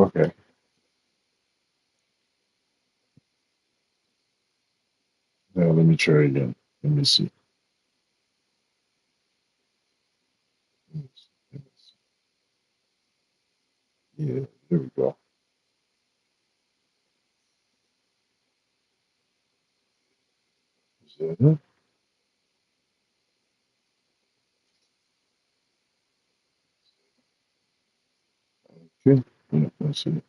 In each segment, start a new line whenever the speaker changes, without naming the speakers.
Okay. Now let me try again. Let me see. Yeah, there we go. Is that it? Okay. Yeah, that's it.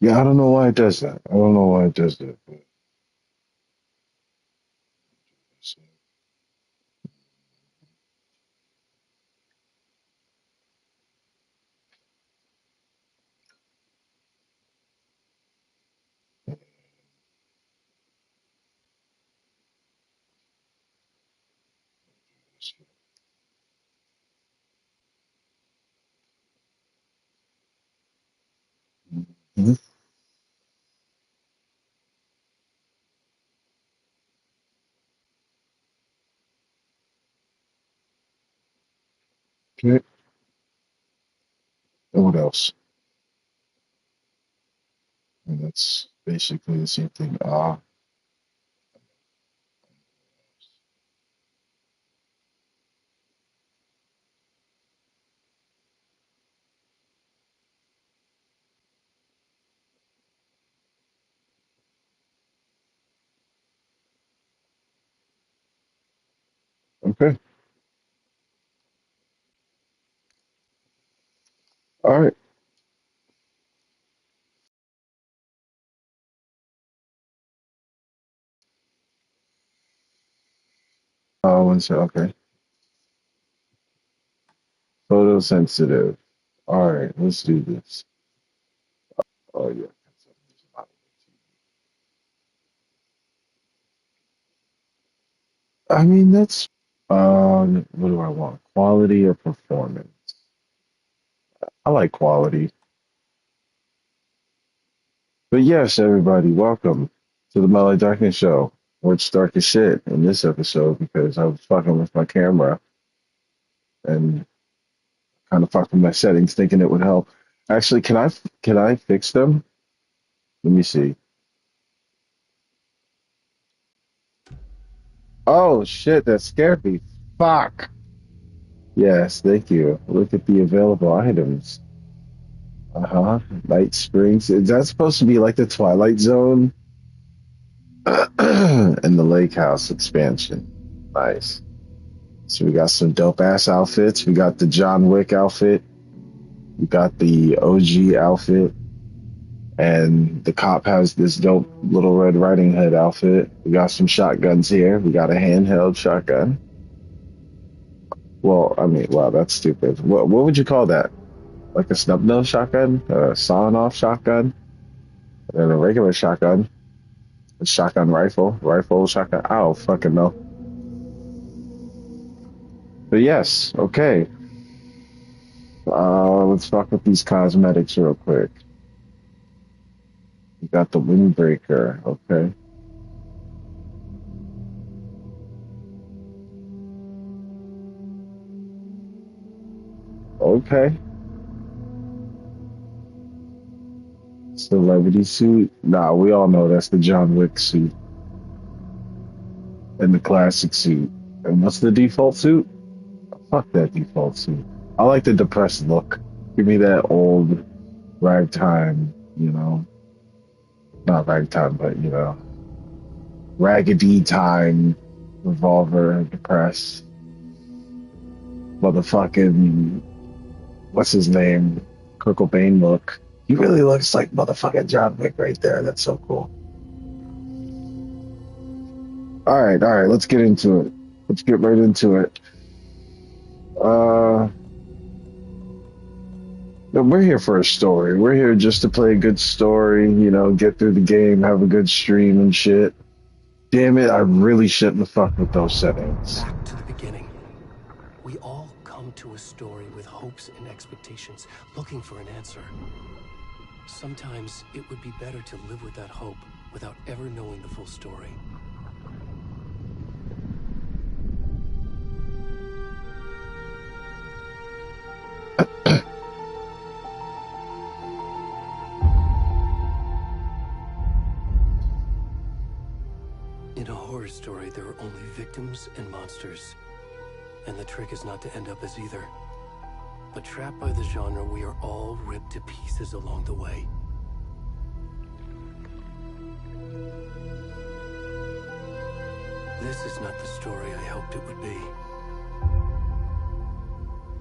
Yeah, I don't know why it does that. I don't know why it does that. But it's, Mhm. Okay. And what else? And that's basically the same thing. Ah, okay. All right. One sec. Okay. Photosensitive. All right. Let's do this. Oh yeah. I mean, that's what do I want? Quality or performance? I like quality. But yes, everybody, welcome to the Mellow Darkness Show, where it's dark as shit in this episode because I was fucking with my camera and kind of fucked with my settings, thinking it would help. Actually, can I fix them? Let me see. Oh shit, that scared me. Fuck. Yes, thank you. Look at the available items. Uh-huh. Night Springs. Is that supposed to be like the Twilight Zone? And the Lake House expansion. Nice. So we got some dope ass outfits. We got the John Wick outfit. We got the OG outfit. And the cop has this dope Little Red Riding Hood outfit. We got some shotguns here. We got a handheld shotgun. Well, I mean, wow, that's stupid. What would you call that? Like a snub nose shotgun? A sawing off shotgun? And a regular shotgun? A shotgun rifle shotgun. I don't fucking know. But yes, okay. Let's fuck with these cosmetics real quick. We got the windbreaker. Okay. Okay. Celebrity suit. Nah, we all know that's the John Wick suit and the classic suit. And what's the default suit? Fuck that default suit. I like the depressed look. Give me that old ragtime, not ragtime, but raggedy time revolver depressed motherfucking what's his name? Kurt Cobain look. He really looks like motherfucking John Wick right there. That's so cool. All right, let's get into it. Let's get right into it. Uh, we're here for a story. We're here just to play a good story, get through the game, have a good stream and shit. Damn it, I really shouldn't have fucked with those settings.
Back to the beginning. We all come to a story with hopes and expectations, looking for an answer. Sometimes it would be better to live with that hope without ever knowing the full story. story, there are only victims and monsters. And the trick is not to end up as either. But trapped by the genre, we are all ripped to pieces along the way. This is not the story I hoped it would be.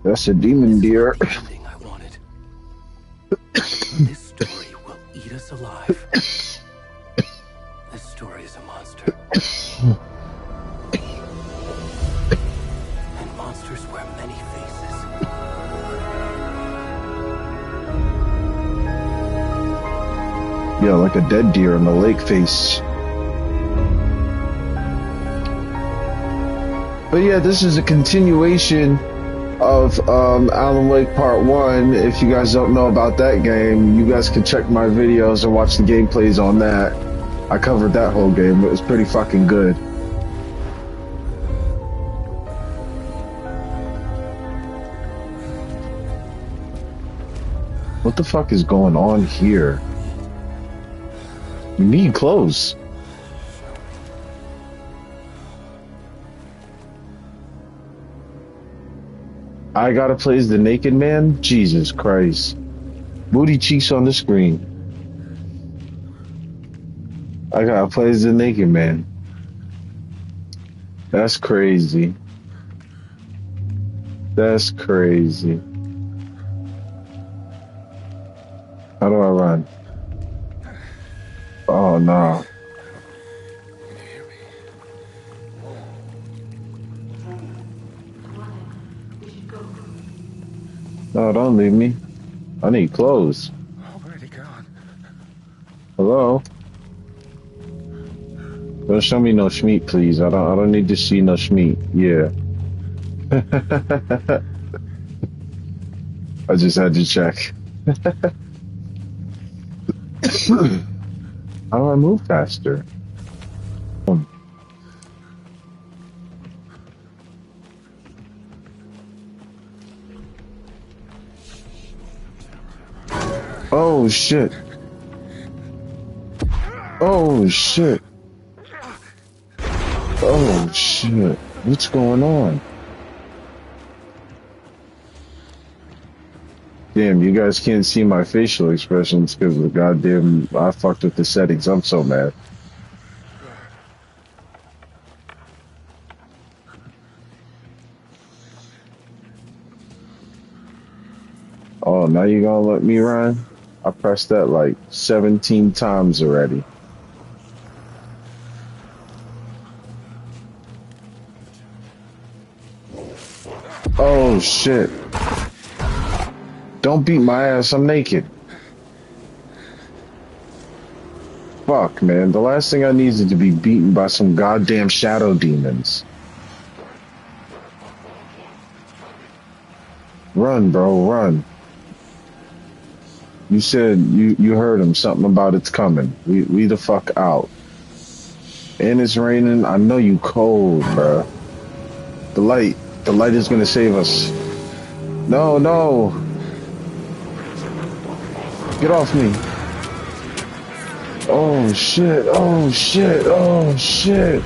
That's a demon deer.
The ending I wanted. This story will eat us alive. This story is a monster. And monsters wear many faces.
Yeah, like a dead deer in the lake face. But yeah, this is a continuation of Alan Wake Part 1. If you guys don't know about that game, you guys can check my videos and watch the gameplays on that. I covered that whole game. It was pretty fucking good. What the fuck is going on here? You need clothes. I gotta play as the naked man? Jesus Christ. Booty cheeks on the screen. I gotta play as the naked man. That's crazy. That's crazy. How do I run? Oh no. No, don't leave me. I need clothes.
Already gone.
Hello? Don't show me no schmeat, please. I don't need to see no schmeat. Yeah. I just had to check. How do I move faster? Oh shit. Oh shit. Oh shit. What's going on? Damn, you guys can't see my facial expressions because the goddamn I fucked with the settings. I'm so mad. Oh, now you gonna let me run? I pressed that like 17 times already. Oh shit. Don't beat my ass, I'm naked. Fuck, man. The last thing I need is to be beaten by some goddamn shadow demons. Run, bro, run. You said you heard him, something about it's coming. We the fuck out. And it's raining. I know you cold, bruh. The light is gonna save us. No, no. Get off me. Oh shit, oh shit, oh shit.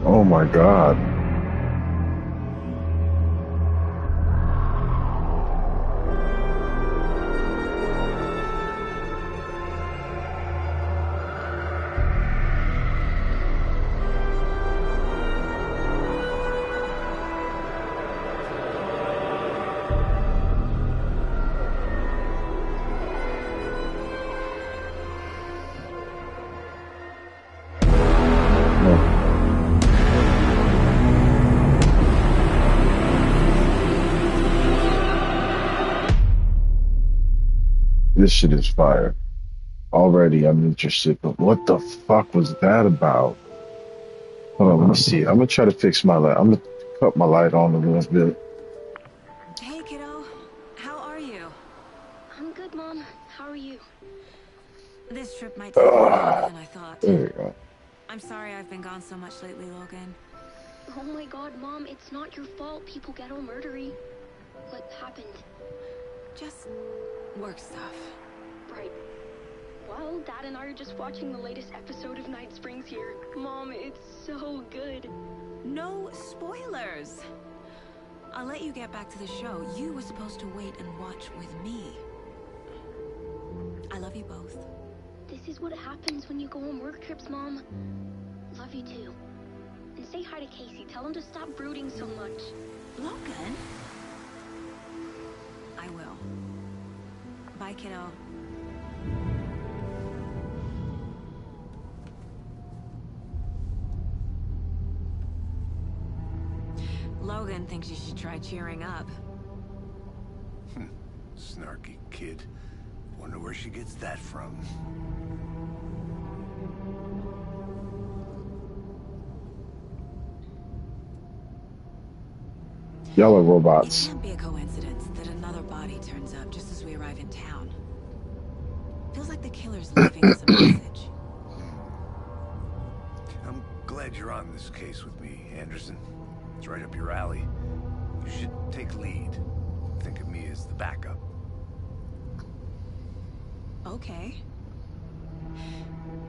Oh my god. This shit is fire. Already, I'm interested, but what the fuck was that about? Hold on, let me see. I'm gonna try to fix my light. I'm gonna cut my light on a little bit.
Hey, kiddo. How are you?
I'm good, Mom. How are you?
This trip might take a little longer than I thought.
There we go.
I'm sorry I've been gone so much lately, Logan.
Oh my god, Mom, it's not your fault people get all murdery. What happened?
Just work stuff.
Right. Well, Dad and I are just watching the latest episode of Night Springs here. Mom, it's so good.
No spoilers. I'll let you get back to the show. You were supposed to wait and watch with me. I love you both.
This is what happens when you go on work trips, Mom. Love you too. And say hi to Casey. Tell him to stop brooding so much.
Logan? I will. Bye, kiddo. Logan thinks you should try cheering up.
Snarky kid. Wonder where she gets that from.
Yellow
It
robots.
can't be a coincidence that another body turns up just as we arrive in town. Feels like the killer's leaving us a message.
I'm glad you're on this case with me, Anderson. It's right up your alley. You should take lead. Think of me as the backup.
Okay.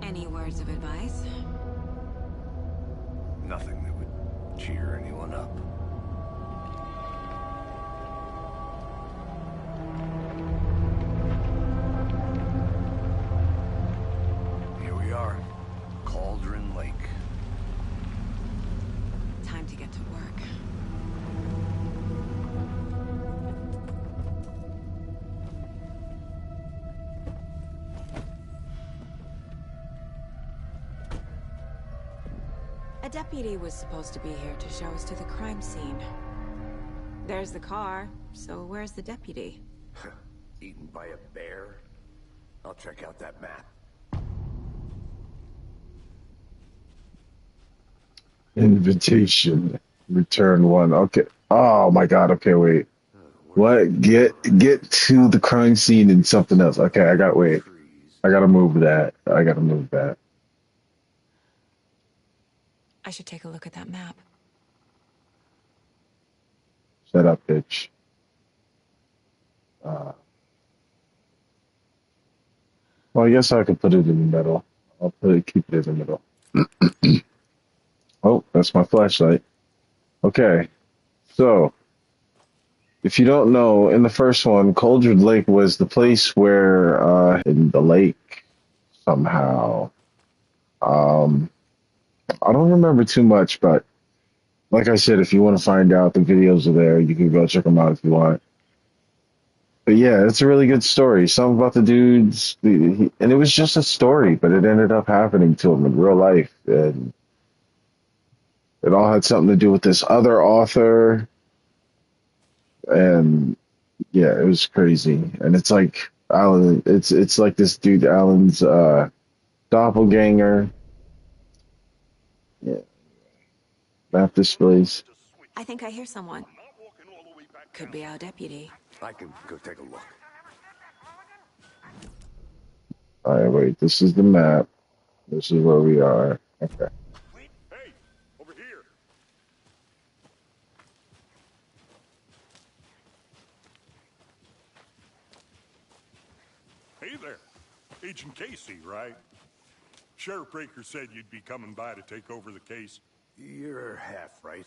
Any words of advice?
Nothing that would cheer anyone up. Here we are. Cauldron Lake.
Time to get to work. A deputy was supposed to be here to show us to the crime scene. There's the car, so where's the deputy?
Eaten by a bear? I'll check out that map.
Invitation. Return one. Okay. Oh my god. Okay, wait. What? Get to the crime scene and something else. Okay, I gotta wait. I gotta move that. I gotta move that.
I should take a look at that map.
Shut up, bitch. Well, I guess I could put it in the middle. Keep it in the middle. Oh, that's my flashlight. Okay. So, if you don't know, in the first one, Coldred Lake was the place where, in the lake, somehow. I don't remember too much, but like I said, if you want to find out, the videos are there. You can go check them out if you want. But yeah, it's a really good story. Something about the dudes, and it was just a story, but it ended up happening to him in real life, and it all had something to do with this other author, and yeah, it was crazy. And it's like Alan, it's like this dude Alan's doppelganger. Yeah, map displays.
I think I hear someone. Could be our deputy.
I can go take a look.
All right, wait. This is the map. This is where we are. Okay.
Hey, over here. Hey there. Agent Casey, right? Sheriff Breaker said you'd be coming by to take over the case.
You're half right.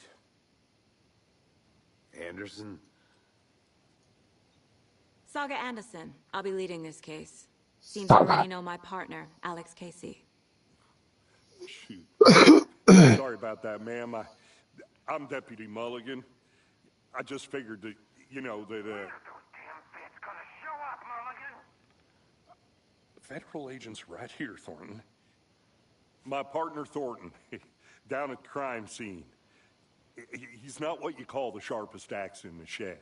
Anderson?
Saga Anderson. I'll be leading this case. Seems you already know my partner, Alex Casey.
Shoot. Sorry about that, ma'am. I'm Deputy Mulligan. I just figured that, you know, that, Federal agents right here, Thornton. My partner, Thornton, down at the crime scene. He's not what you call the sharpest axe in the shed.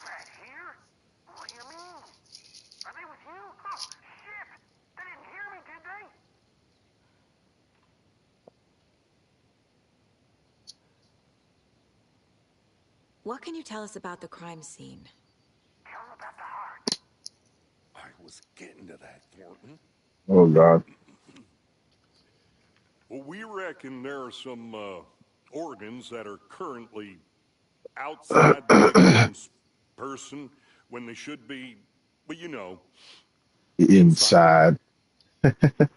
Right here? What do you mean? Are they with
What can you tell us about the crime scene?
I was getting to that, Thornton.
Oh God.
Well, we reckon there are some organs that are currently outside the victim's person when they should be, well, you know, inside.
Inside.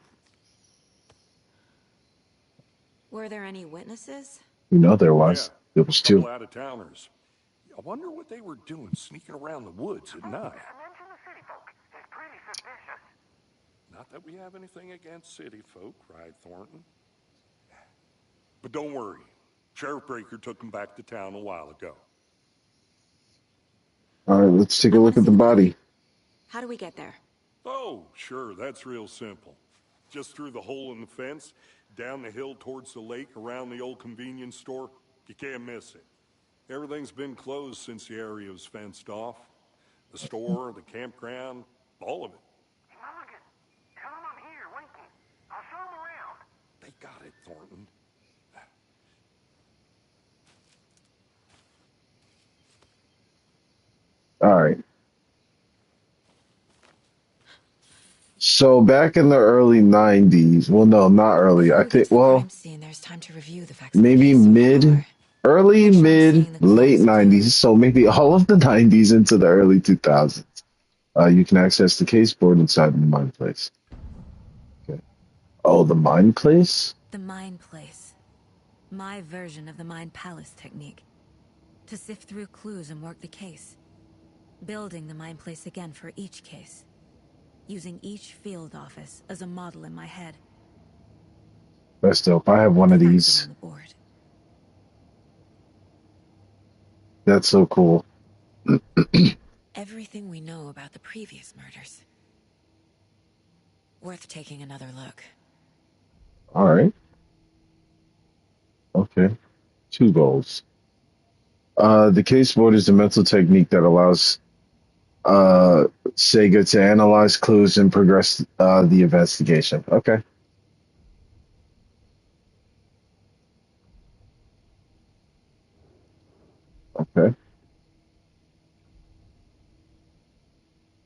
Were there any witnesses?
You know there
Yeah,
was. There was
a couple
two.
out-of-towners. I wonder what they were doing sneaking around the woods at night. Not that we have anything against city folk, right, Thornton? But don't worry. Sheriff Breaker took them back to town a while ago.
All right, let's take a
I want
look
to
at
see
the body.
How do we get there?
Oh, sure, that's real simple. Just through the hole in the fence, down the hill towards the lake, around the old convenience store. You can't miss it. Everything's been closed since the area was fenced off. The store, the campground, all of it.
Mulligan, tell him I'm here, Wakey. I'll show him around.
They got it, Thornton.
All right. So back in the early 90s, well, no, not early.
Before
I
we get
think,
to the
well,
crime scene, there's time to review the facts of the
maybe
case. Or
early,
make sure I'm
mid,
seeing the
late
clues
90s.
clearly.
So maybe all of the 90s into the early 2000s. You can access the case board inside the Mind Place. Okay. Oh, the Mind Place?
The Mind Place. My version of the Mind Palace technique. To sift through clues and work the case. Building the Mind Place again for each case. Using each field office as a model in my head.
That's dope. I have one
The
of
facts are on
these.
the board.
That's so cool.
Everything we know about the previous murders. Worth taking another look.
All right. Okay. Two goals. The case board is a mental technique that allows Sega to analyze clues and progress the investigation. Okay. Okay.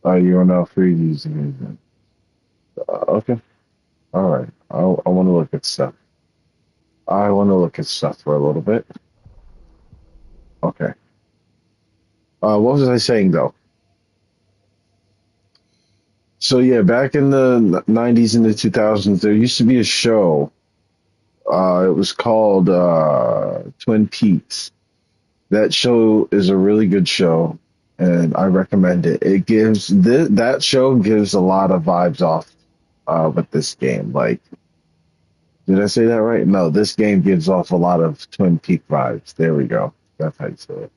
You're not free using anything. Okay. All right. I want to look at stuff. I want to look at stuff for a little bit. Okay. What was I saying though? So yeah, back in the 90s and the 2000s, there used to be a show. It was called Twin Peaks. That show is a really good show, and I recommend it. It gives that show gives a lot of vibes off with this game. Like, did I say that right? No, this game gives off a lot of Twin Peak vibes. There we go. That's how you say it.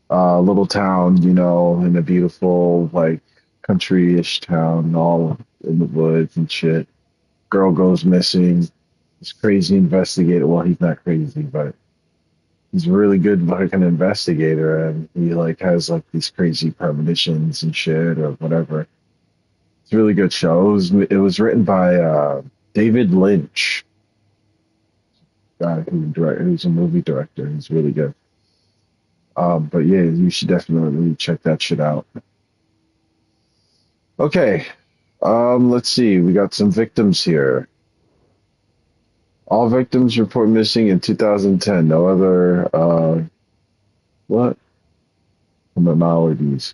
Little town, in a beautiful like country-ish town, all in the woods and shit. Girl goes missing. This crazy investigator. Well, he's not crazy, but he's a really good like an investigator, and he like has like these crazy premonitions and shit or whatever. It's a really good show. It was written by David Lynch, guy who's a movie director. He's really good. But yeah, you should definitely check that shit out. Okay. Let's see. We got some victims here. All victims report missing in 2010. No other what? Commonalities.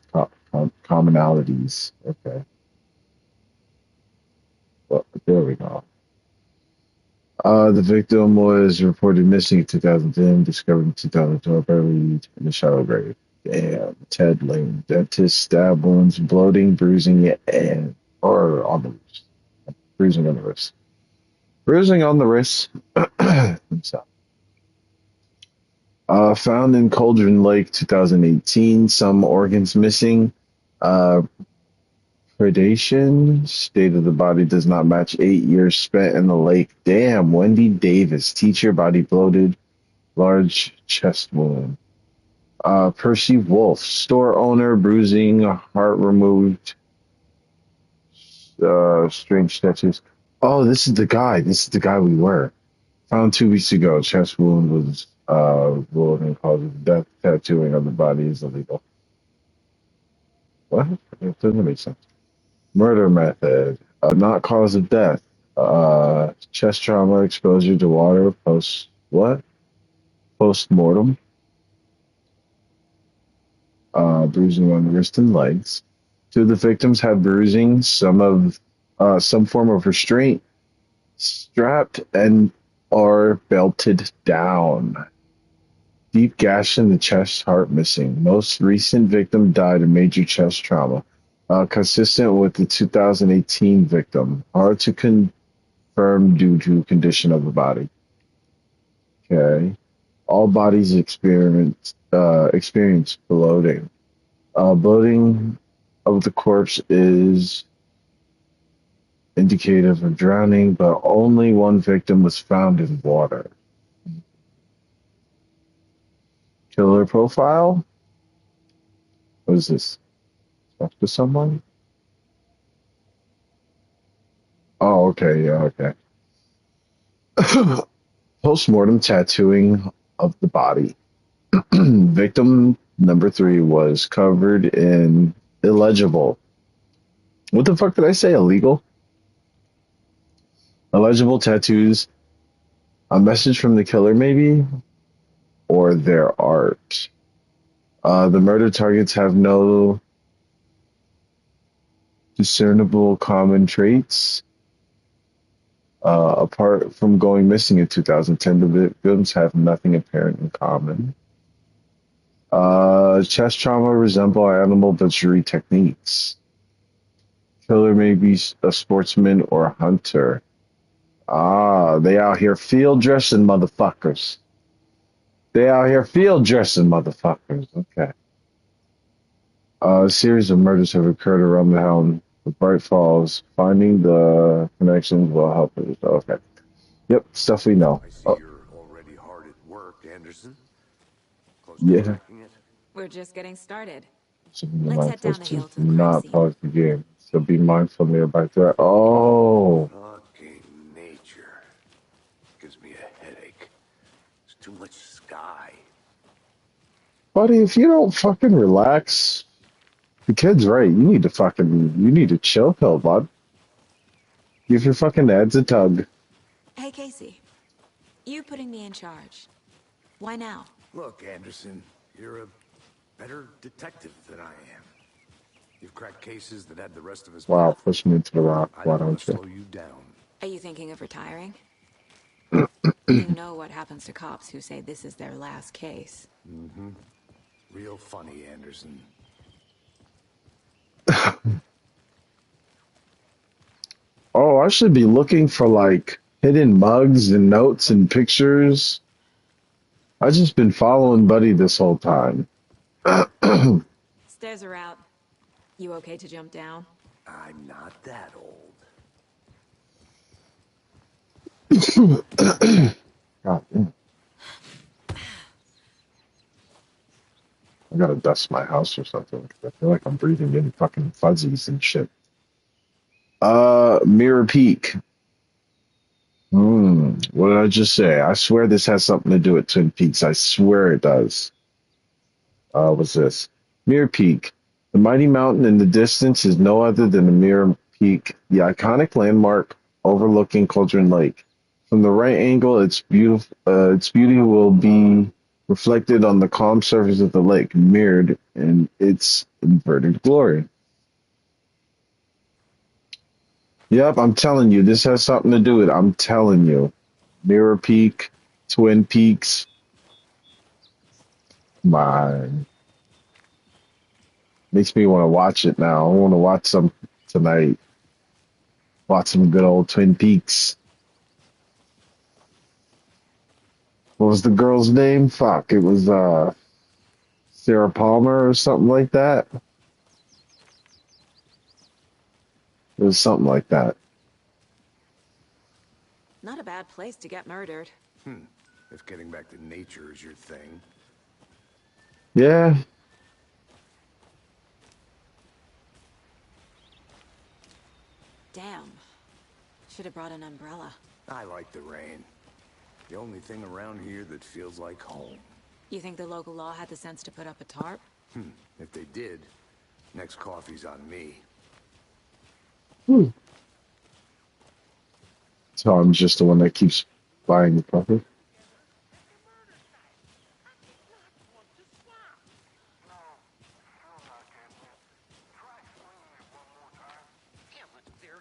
Okay. Well, there we go. The victim was reported missing in 2010, discovered in 2012, buried in a shallow grave. Damn. Ted Lane. Dentist, stab wounds, bloating, bruising, or on the wrist. Bruising on the wrist. Bruising on the wrist. Himself. Found in Cauldron Lake, 2018. Some organs missing. Uh, Predation. State of the body does not match 8 years spent in the lake. Damn. Wendy Davis. Teacher, body bloated. Large chest wound. Percy Wolf. Store owner. Bruising. Heart removed. Strange tattoos. Oh, this is the guy. This is the guy we were. Found 2 weeks ago. Chest wound was Ruled in cause of death, tattooing on the body is illegal. What? It doesn't make sense. Murder method, not cause of death. Chest trauma, exposure to water, what? Post mortem. Bruising on the wrist and legs. Two of the victims had bruising, some form of restraint, strapped and or belted down. Deep gash in the chest, heart missing. Most recent victim died of major chest trauma, consistent with the 2018 victim. Hard to confirm due to condition of the body. Okay. All bodies experience bloating. Bloating of the corpse is indicative of drowning, but only one victim was found in water. Killer profile? What is this? Talk to someone? Oh, okay, yeah, okay. Post-mortem tattooing of the body. Victim number 3 was covered in illegible. What the fuck did I say? Illegal? Illegible tattoos. A message from the killer, maybe? Or their art. The murder targets have no discernible common traits. Apart from going missing in 2010, the victims have nothing apparent in common. Chest trauma resemble animal butchery techniques. Killer may be a sportsman or a hunter. They out here field dressing motherfuckers. They out here field dressing motherfuckers. Okay. A series of murders have occurred around the town of Bright Falls. Finding the connections will help us. Okay. Yep, stuff we know.
I see
Oh,
you're already hard at work, Anderson. Close to
yeah.
cracking it?
We're just getting started.
So be
Let's head
mindful
down the
to
hill to the crime
not
scene.
pause the game. So be mindful nearby threat. Oh,
Fucking nature. Gives me a headache. There's too much sky.
buddy, if you don't fucking relax, the kid's right. You need to chill pill, bud. Give your fucking ads a tug.
Hey, Casey. You putting me in charge. Why now?
Look, Anderson, you're a better detective than I am. You've cracked cases that had the rest of us
Wow,
baffled.
push me into the rock.
I
Why
don't want
don't
to
you?
slow you down.
Are you thinking of retiring? You know what happens to cops who say this is their last case.
Real funny, Anderson.
Oh, I should be looking for like hidden mugs and notes and pictures. I just been following Buddy this whole time.
Stairs are out. You okay to jump down?
I'm not that old.
God damn. I gotta dust my house or something. I feel like I'm breathing in fucking fuzzies and shit. Mirror Peak. What did I just say? I swear this has something to do with Twin Peaks. I swear it does. What's this? Mirror Peak. The mighty mountain in the distance is no other than the Mirror Peak, the iconic landmark overlooking Cauldron Lake. From the right angle, its beauty will be reflected on the calm surface of the lake, mirrored in its inverted glory. Yep, I'm telling you, this has something to do with it. I'm telling you. Mirror Peak, Twin Peaks. My makes me want to watch it now. I want to watch some tonight. Watch some good old Twin Peaks. What was the girl's name? Fuck, it was Sarah Palmer or something like that. It was something like that.
Not a bad place to get murdered.
If getting back to nature is your thing.
Yeah.
Damn. Should have brought an umbrella.
I like the rain. The only thing around here that feels like home.
You think the local law had the sense to put up a tarp?
If they did, next coffee's on me.
Hmm. So I'm just the one that keeps buying the puppet.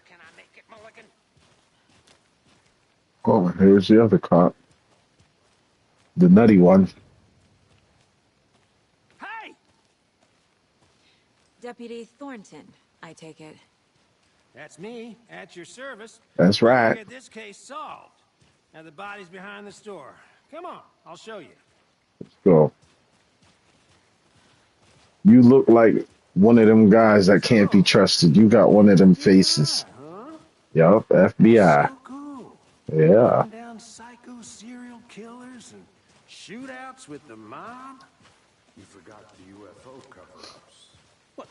Can I make it, Mulligan?
Oh, here's the other cop. The nutty one.
Hey!
Deputy Thornton, I take it.
That's me, at your service.
That's
We're gonna
right.
get this case solved. Now the body's behind the store. Come on, I'll show you.
So you look like one of them guys that can't be
So,
trusted. You got one of them faces.
FBI, huh?
Yup,
That's
FBI.
so cool.
Yeah.
Hunting down psycho serial killers and shootouts with the mob.
You forgot the UFO cover-ups.
What?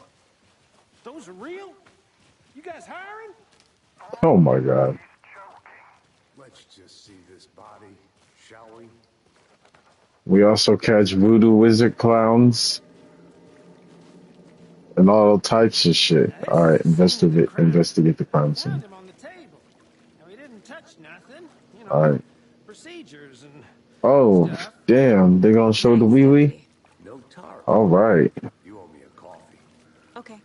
Those are real? You guys hiring?
Oh my God.
Let's just see this body, shall we?
We also catch voodoo wizard clowns and all types of shit.
Now, this
All
is
right,
the scene of the crime.
investigate the crime
Found
scene.
him on the table. Now, he didn't touch nothing. You
All
know,
right.
procedures and
Oh,
stuff.
damn. They gonna show the
Nice,
wee wee?
Deputy.
No tarp.
All right.
You owe me a coffee.
Okay,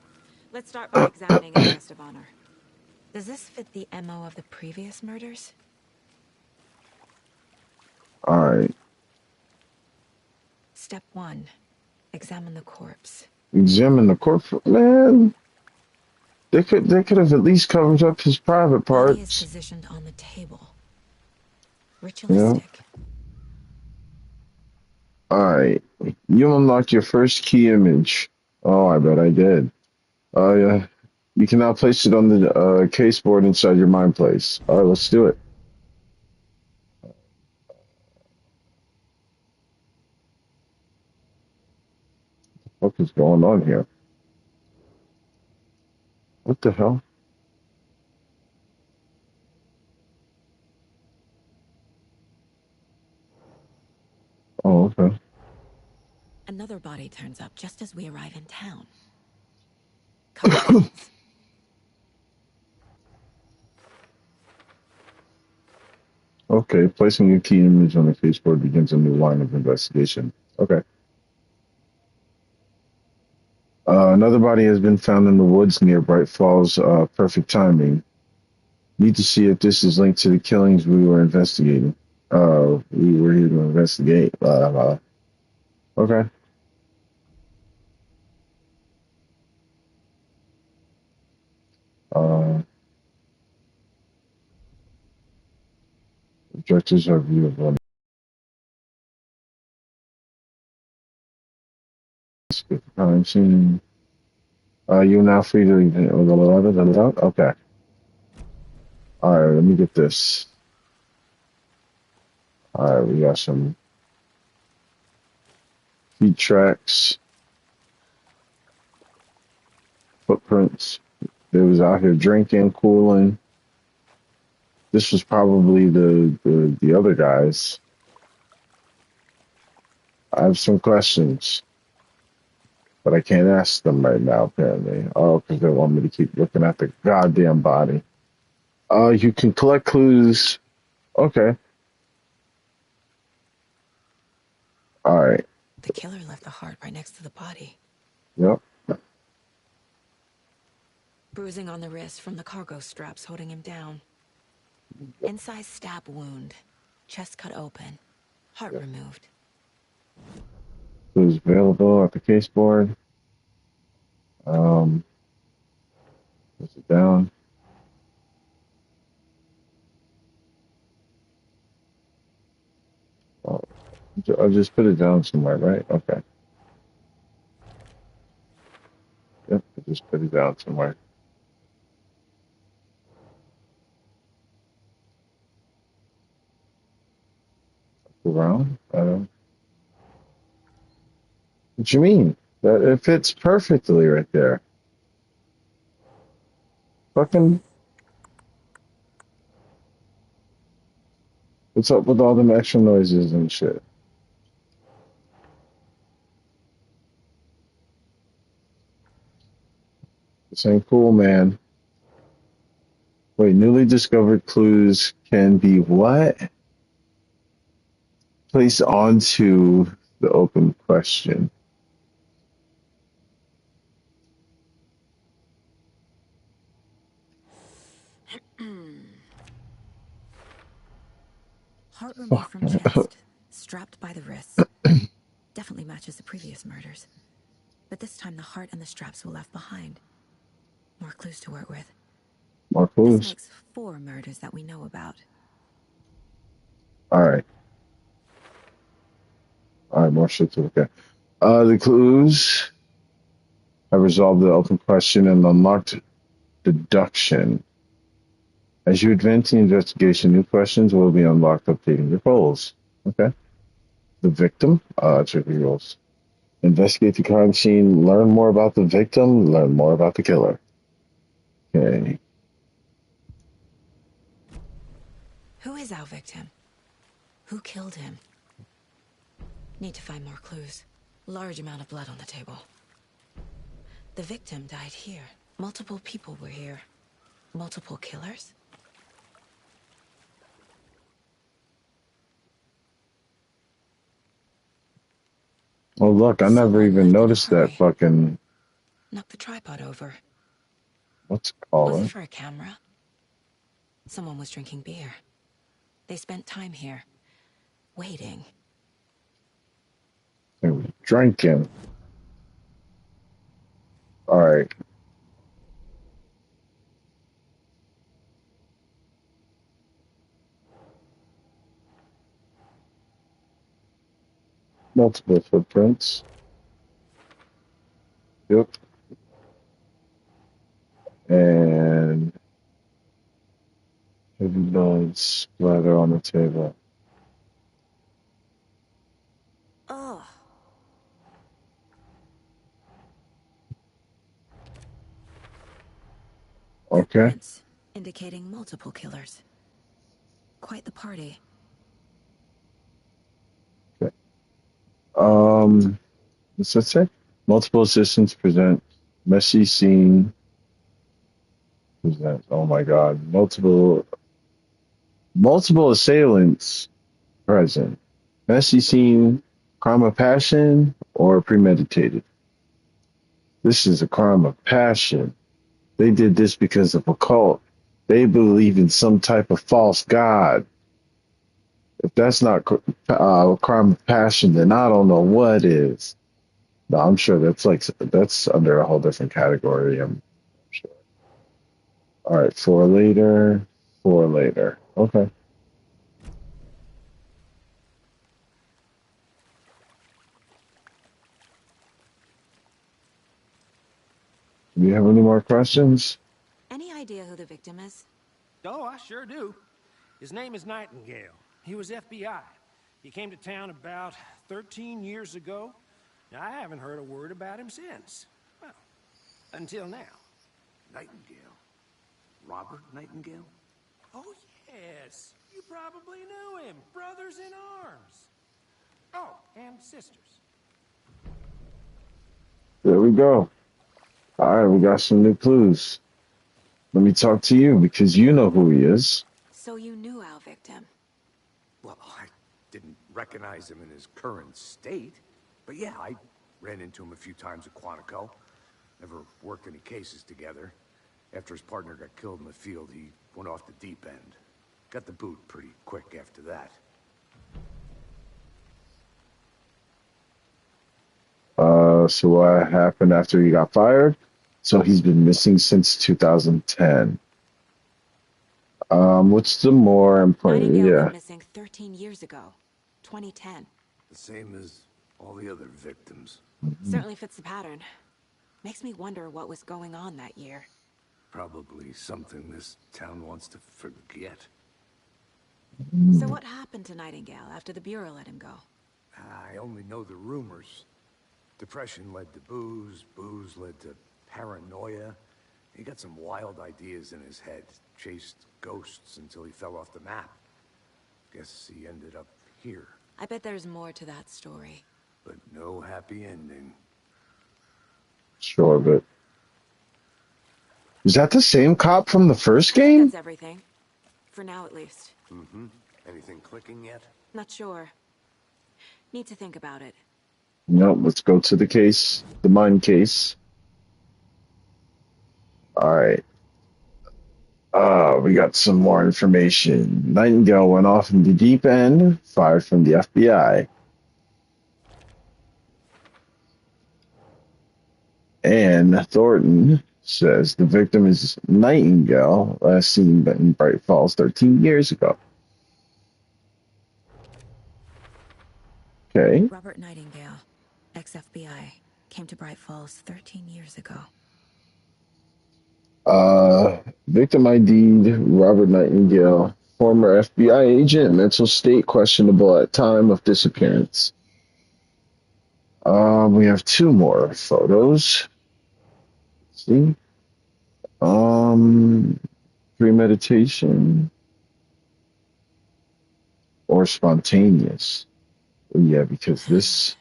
let's start by examining a guest of honor. Does this fit the MO of the previous murders?
All right.
Step 1. Examine the corpse.
Examine the corpse. Man, they could have at least covered up his private
Body is
parts.
positioned on the table.
Yeah.
Ritualistic.
All right. You unlocked your first key image. Oh, I bet I did. Oh, yeah. You can now place it on the case board inside your mind place. All right, let's do it. What is going on here? What the hell? Oh, okay.
Another body turns up just as we arrive in town. Coincidence?
Okay, placing a key image on the case board begins a new line of investigation. Okay. Another body has been found in the woods near Bright Falls. Perfect timing. Need to see if this is linked to the killings we were investigating. We were here to investigate. Okay. Uh, objectives are viewable. Crime scene. You're now free to leave. Okay. All right. Let me get this. All right. We got some feet tracks, footprints. They was out here drinking, cooling. This was probably the other guys. I have some questions, but I can't ask them right now, apparently. Oh, because they want me to keep looking at the goddamn body. You can collect clues. Okay. All right.
The killer left the heart right next to the body.
Yep.
Bruising on the wrist from the cargo straps holding him down. Incised stab wound. Chest cut open. Heart removed.
Clues available at the case board. Push it down. Oh, I'll just put it down somewhere, right? Okay. Yep. I just put it down somewhere. Around. What you mean? That it fits perfectly right there. Fucking. What's up with all them extra noises and shit? This ain't cool, man. Wait, newly discovered clues can be what? Placed onto the open question.
Heart removed
Fuck.
from chest, strapped by the wrists. Definitely matches the previous murders. But this time the heart and the straps were left behind. More clues to work with.
More
This
clues.
makes 4 murders that we know about.
All right. All right, more shit to look at. The clues have resolved the open question and unlocked deduction. As you advance the investigation, new questions will be unlocked, updating your goals. Okay. The victim, tricky rules. Investigate the crime scene, learn more about the victim, learn more about the killer. Okay.
Who is our victim? Who killed him? Need to find more clues. Large amount of blood on the table. The victim died here. Multiple people were here. Multiple killers?
Oh, look, I never
Someone
even
left in a
noticed that
hurry.
fucking,
Knocked the tripod over.
what's it
Was it
called?
for a camera? Someone was drinking beer. They spent time here. Waiting.
It was drinking. All right. Multiple footprints. Yep. And heavy blood splatter on the table.
Oh.
Okay.
Footprints, indicating multiple killers. Quite the party.
Okay. What's that say? Multiple assistants present messy scene. Present. Oh my God. Multiple assailants present. Messy scene, crime of passion or premeditated. This is a crime of passion. They did this because of a cult. They believe in some type of false god. If that's not a crime of passion, then I don't know what is. No, I'm sure that's under a whole different category. I'm sure. All right, 4 later, 4 later. Okay. Do you have any more questions?
Any idea who the victim is?
Oh, I sure do. His name is Nightingale. He was FBI. He came to town about 13 years ago. Now, I haven't heard a word about him since. Well, until now.
Nightingale? Robert Nightingale?
Oh, yes. You probably knew him. Brothers in arms. Oh, and sisters.
There we go. All right, we got some new clues. Let me talk to you because you know who he is.
So you knew our victim.
Well, I didn't recognize him in his current state. But yeah, I ran into him a few times at Quantico. Never worked any cases together. After his partner got killed in the field, he went off the deep end. Got the boot pretty quick after that.
So what happened after he got fired? So he's been missing since 2010. What's the more important?
Nightingale
Yeah.
went missing 13 years ago. 2010.
The same as all the other victims.
Certainly fits the pattern. Makes me wonder what was going on that year.
Probably something this town wants to forget.
So what happened to Nightingale after the Bureau let him go?
I only know the rumors. Depression led to booze, booze led to paranoia. He got some wild ideas in his head, chased ghosts until he fell off the map. Guess he ended up here,
I bet there's more to that story.
but no happy ending.
Sure, but is that the same cop from the first
I think
game?
that's everything. For now, at least.
Mm-hmm. Anything clicking yet?
Not sure. Need to think about it.
No, let's go to the case, the mine case. All right. We got some more information. Nightingale went off in the deep end, fired from the FBI. And Thornton says the victim is Nightingale, last seen in Bright Falls 13 years ago. Okay.
Robert Nightingale, ex-FBI, came to Bright Falls 13 years ago.
Victim ID'd Robert Nightingale, former FBI agent, mental state questionable at time of disappearance. We have two more photos. Let's see. Premeditation or spontaneous. Yeah, because this.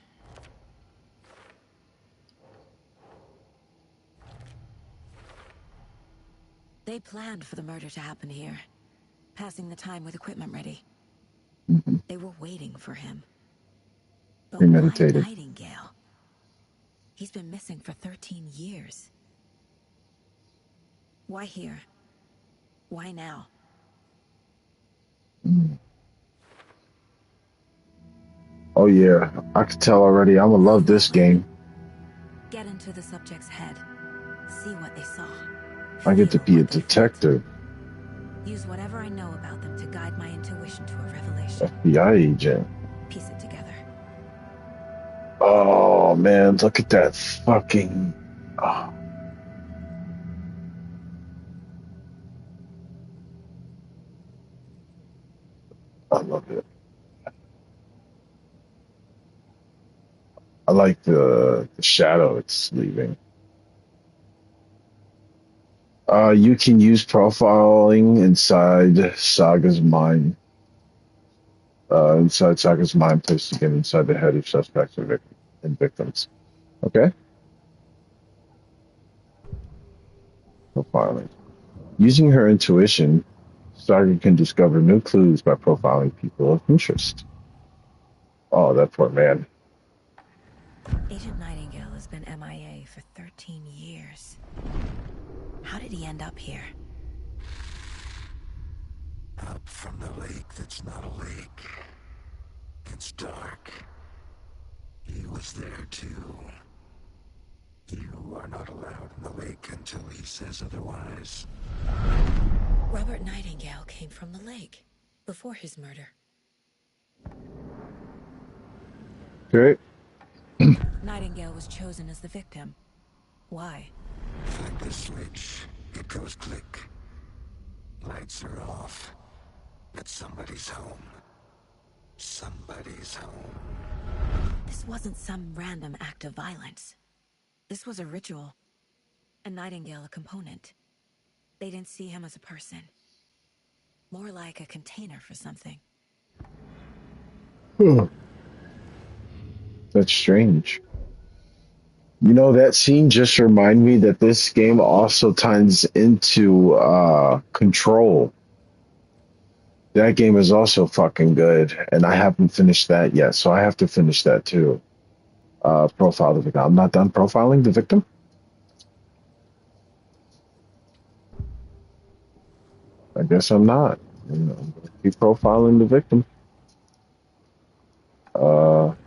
They planned for the murder to happen here, passing the time with equipment ready.
Mhm.
They were waiting for him. But why
Premeditated.
Nightingale? He's been missing for 13 years. Why here? Why now?
Oh yeah, I could tell already. I'm gonna love this game.
Get into the subject's head. See what they saw.
I get to
Feel
be a
what they felt.
detective,
Use whatever I know about them to guide my intuition to a revelation.
FBI agent.
Piece it together.
Oh man, look at that fucking. Oh, I love it. I like the shadow it's leaving. You can use profiling inside Saga's mind, placed again inside the head of suspects and victims. Okay, profiling. Using her intuition, Saga can discover new clues by profiling people of interest. Oh, that poor man.
Agent Nightingale has been MIA for 13 years. How did he end up here?
Up from the lake that's not a lake. It's dark. He was there too. You are not allowed in the lake until he says otherwise.
Robert Nightingale came from the lake before his murder.
Okay.
Nightingale was chosen as the victim. Why?
Flip the switch. It goes click. Lights are off. But somebody's home. Somebody's home.
This wasn't some random act of violence. This was a ritual. And Nightingale a component. They didn't see him as a person. More like a container for something.
That's strange. You know, that scene just reminded me that this game also ties into Control. That game is also fucking good, and I haven't finished that yet, so I have to finish that too. Profile the victim. I'm not done profiling the victim. I guess I'm not. I'm gonna keep profiling the victim.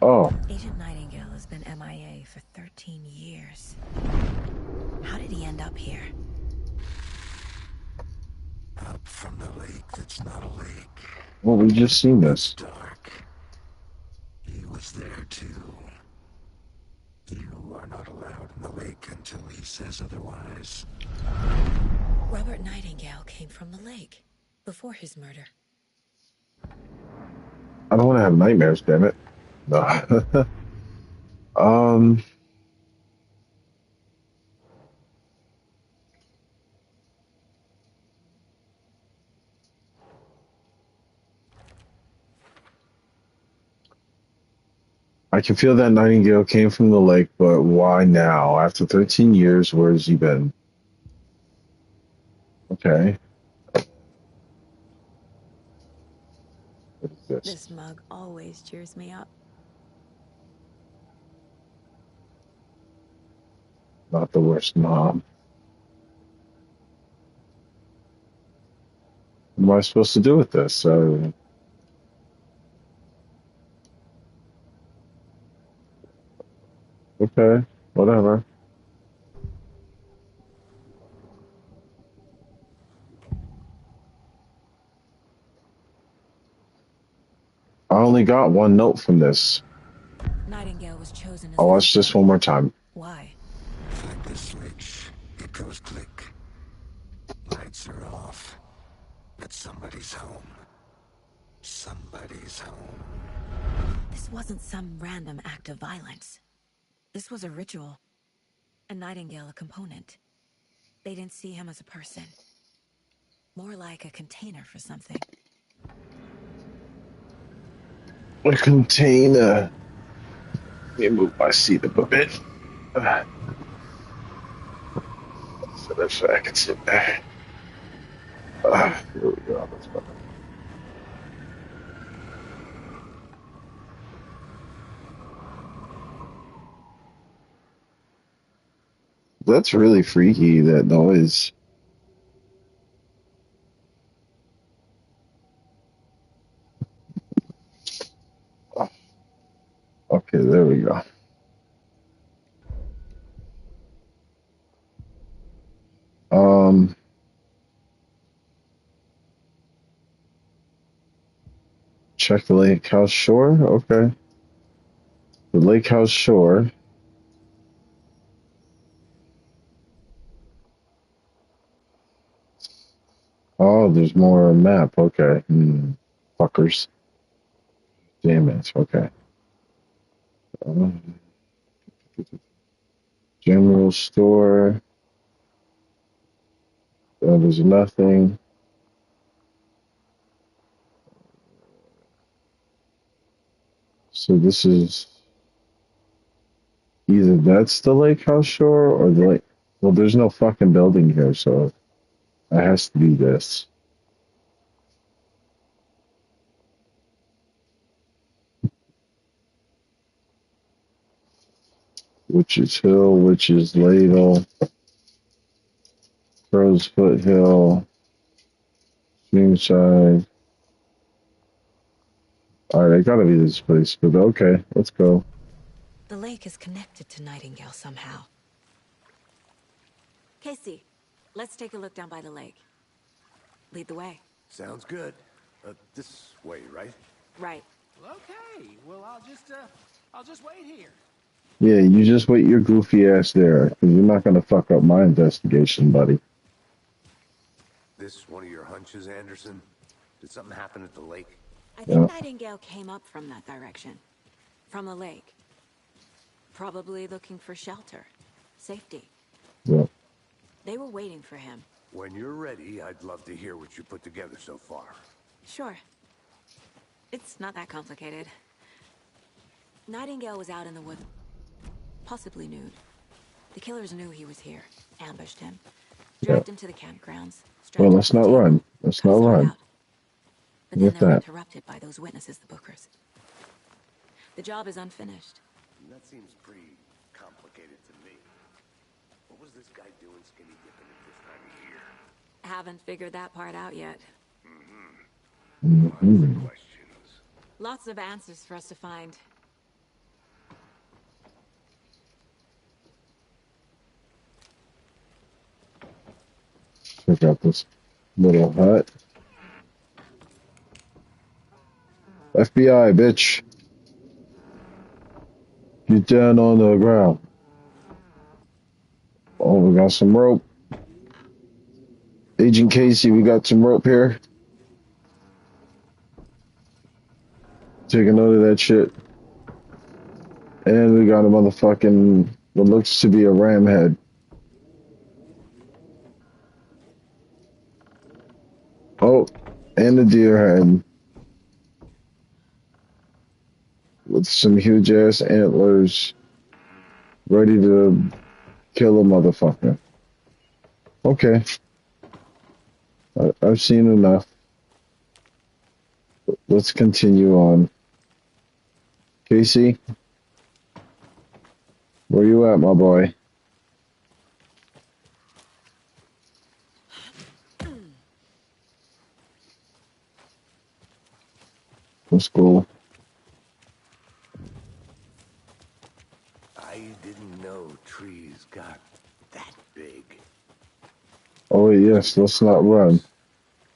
Oh,
Agent Nightingale has been MIA for 13 years. How did he end up here?
Up from the lake that's not a lake.
well, we just seen this.
Dark. He was there too. You are not allowed in the lake until he says otherwise.
Robert Nightingale came from the lake before his murder.
I don't want to have nightmares, damn it. No. um. I can feel that Nightingale came from the lake, but why now? After 13 years, where has he been? Okay. What is this?
This mug always cheers me up.
Not the worst mom. What am I supposed to do with this? Okay, whatever. I only got one note from this.
Nightingale was chosen as
I'll
the
watch this
victim.
one more time.
Why?
Find the switch. It goes click. Lights are off. But somebody's home. Somebody's home.
This wasn't some random act of violence. This was a ritual. A Nightingale a component. They didn't see him as a person. More like a container for something.
A container. Let me move my seat up a bit. So that I can sit there. Here we go. That's better. That's really freaky, that noise. Okay, there we go. Um, check the lake house shore. Okay. The lake house shore. Oh, there's more map. Okay. Fuckers. Damn it. Okay. Um, general store. There's nothing. So this is either that's the lake house shore or the lake. Well, there's no fucking building here, so it has to be this. Witch's Hill, Witch's Ladle, Crow's Foot Hill, Streamside. Alright, I gotta be this place, but okay, let's go.
The lake is connected to Nightingale somehow. Casey, let's take a look down by the lake. Lead the way.
Sounds good. This way, right?
Right.
Okay, well, I'll just wait here.
Yeah, you just wait your goofy ass there, because you're not gonna fuck up my investigation, buddy.
This one of your hunches, Anderson? Did something happen at the lake?
I
Yeah.
think Nightingale came up from that direction. From the lake. Probably looking for shelter. Safety.
Yeah.
They were waiting for him.
When you're ready, I'd love to hear what you put together so far.
Sure. It's not that complicated. Nightingale was out in the woods, possibly nude. The killers knew he was here, ambushed him, dragged him to the campgrounds.
Well, let's not run. Let's not run.
But then
Get
they were
that.
interrupted by those witnesses, the Bookers. The job is unfinished.
That seems pretty complicated to me. What was this guy doing skinny dipping at this time of year?
Haven't figured that part out yet.
Lots of questions.
Lots of answers for us to find.
Check out this little hut. FBI, bitch. Get down on the ground. Oh, we got some rope. Agent Casey, we got some rope here. Take a note of that shit. And we got a motherfucking, what looks to be a ram head. Oh, and a deer head. with some huge ass antlers, ready to kill a motherfucker. Okay, I've seen enough. Let's continue on. Casey, where you at, my boy? Let's go.
I didn't know trees got that big.
Oh, yes, let's not run.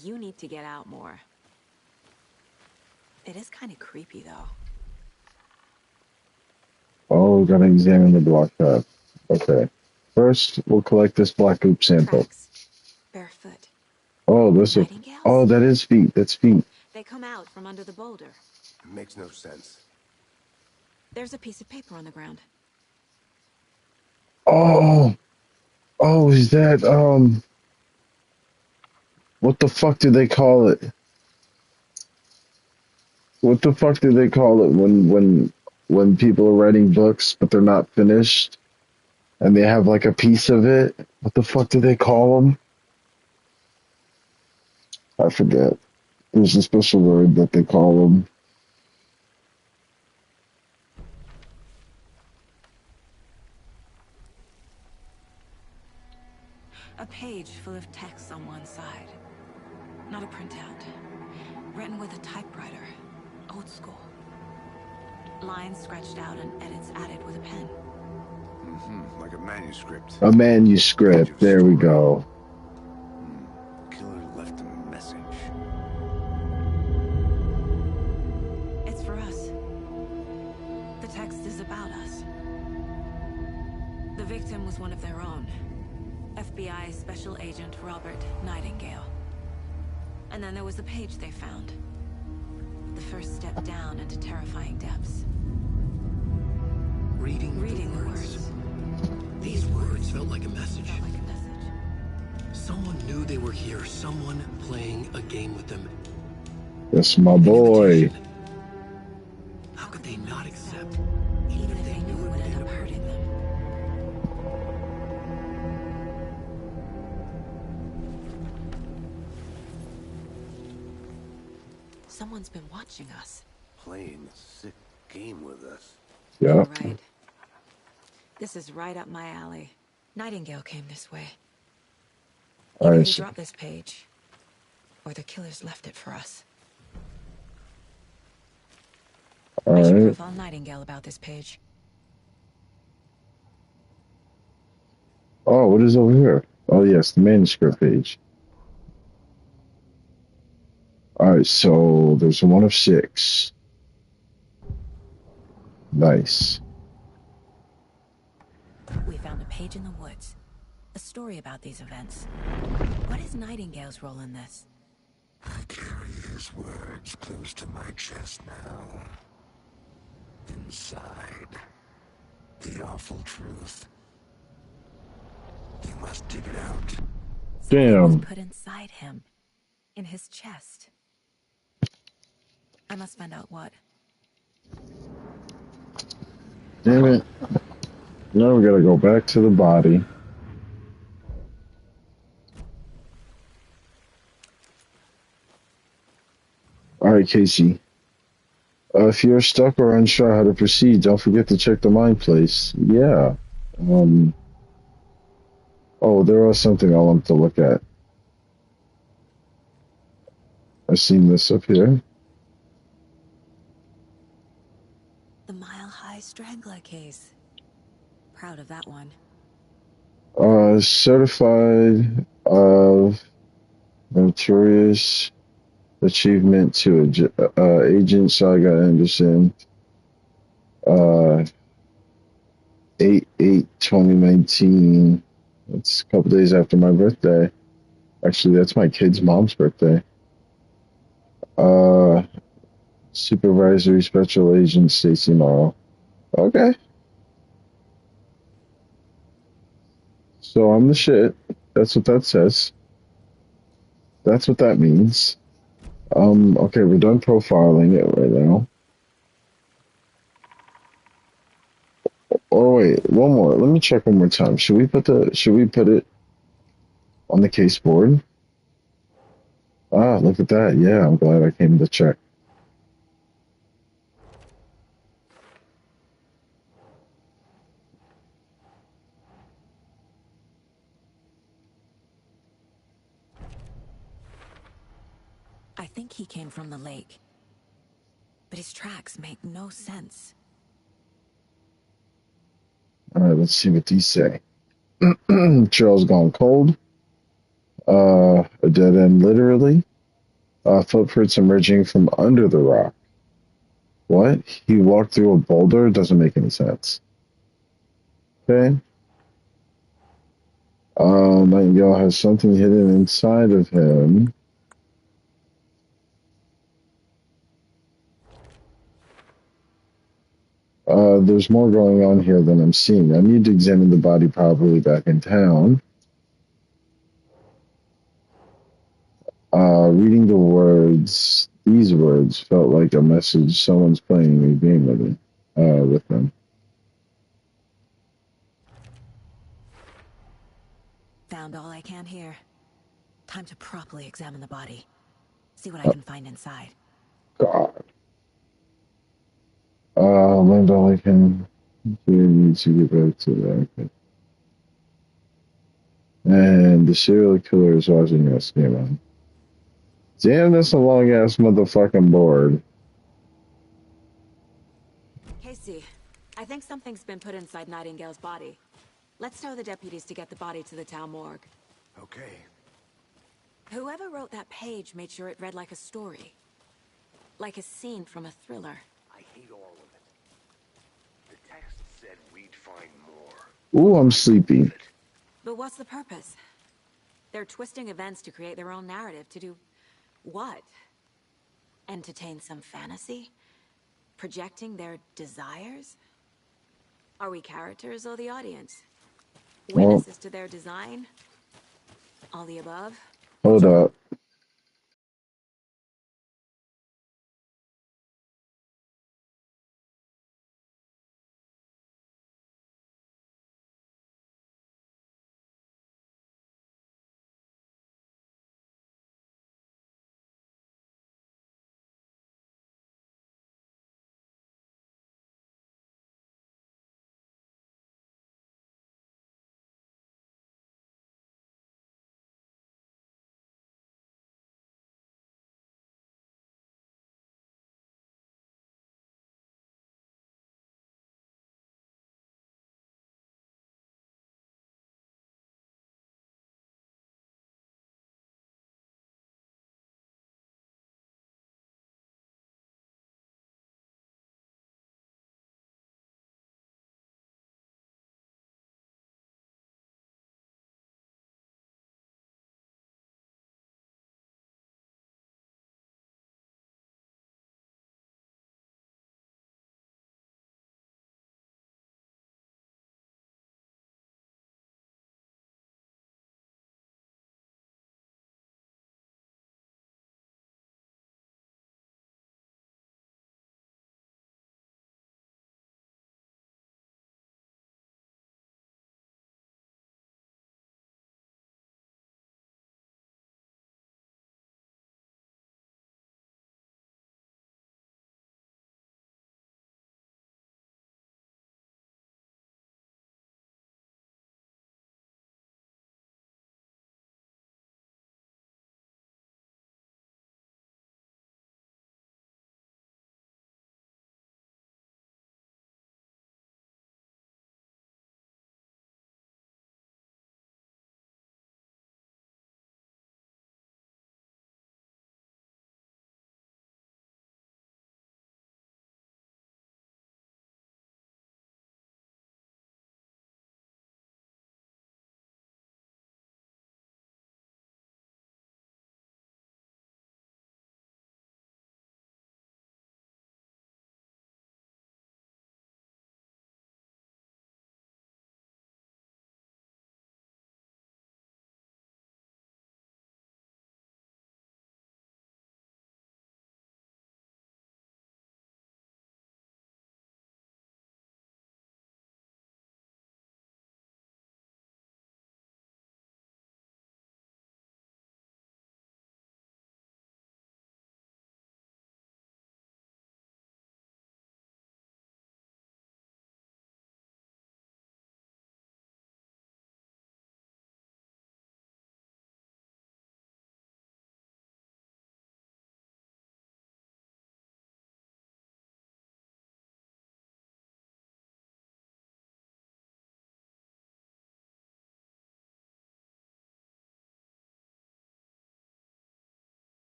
You need to get out more. It is kind of creepy, though.
Oh, we gotta examine the block pad. Okay. First, we'll collect this black goop sample.
Tracks. Barefoot.
Oh, this is. Oh,
Nightingales?
that is feet. That's feet.
They come out from under the boulder.
It makes no sense.
There's a piece of paper on the ground.
Oh, oh, is that what the fuck do they call it? What the fuck do they call it when people are writing books but they're not finished and they have like a piece of it? What the fuck do they call them? I forget. There's a special word that they call them.
A page full of text on one side. Not a printout. Written with a typewriter. Old school. Lines scratched out and edits added with a pen.
Like a manuscript.
A manuscript. There we go.
Killer left a message.
It's for us. The text is about us. The victim was one of their own. FBI Special Agent Robert Nightingale. And then there was the page they found. The first step down into terrifying depths.
Reading the words. These words felt like a message. Someone knew they were here. Someone playing a game with them.
That's my
An
boy.
invitation. How could they not accept?
Even if they knew it would end up hurting them. Someone's been watching us.
Playing a sick game with us.
Yeah.
You're right. This is right up my alley. Nightingale came this way.
All
Either
right.
he dropped this page, or the killers left it for us. I should profile Nightingale about this page.
Oh, what is over here? Oh, yes, the manuscript page. All right, so there's one of 6. Nice.
We found a page in the woods. A story about these events. What is Nightingale's role in this?
I carry his words close to my chest now. Inside, the awful truth. You must dig it out.
Something was
Damn.
put inside him. In his chest. I must find out what.
Damn it. Now we gotta go back to the body. All right, Casey. If you're stuck or unsure how to proceed, don't forget to check the mine place. Yeah. Oh, there was something I wanted to look at. I've seen this up here.
The mile-high strangler case. Proud of that one.
Certified of notorious achievement to Agent Saga Anderson. 8/8/2019. That's a couple days after my birthday. Actually, that's my kid's mom's birthday. Supervisory Special Agent Stacy Morrow. Okay. So I'm the shit. That's what that says. That's what that means. Okay, we're done profiling it right now. Or wait, one more. Let me check one more time. Should we put it on the case board? Ah, look at that. Yeah, I'm glad I came to check.
I think he came from the lake. But his tracks make no sense.
All right, let's see what these say. Trail's gone cold. A dead end, literally. Footprints emerging from under the rock. What? He walked through a boulder? Doesn't make any sense. Okay. Nightingale has something hidden inside of him. There's more going on here than I'm seeing. I need to examine the body properly back in town. Reading the words, these words felt like a message. Someone's playing a game with it, with them.
Found all I can here. Time to properly examine the body. See what I can find inside.
God. Learned all I can. Here needs to get back to that. Okay. And the serial killer is watching us. Game on. Damn, that's a long ass motherfucking board.
Casey, I think something's been put inside Nightingale's body. Let's tell the deputies to get the body to the town morgue.
Okay.
Whoever wrote that page made sure it read like a story. Like a scene from a thriller.
I hate all of it. The text said we'd find more.
Ooh, I'm sleepy.
But what's the purpose? They're twisting events to create their own narrative. To do what? Entertain some fantasy? Projecting their desires? Are we characters or the audience?
Well,
Witnesses to their design? All the above?
hold up.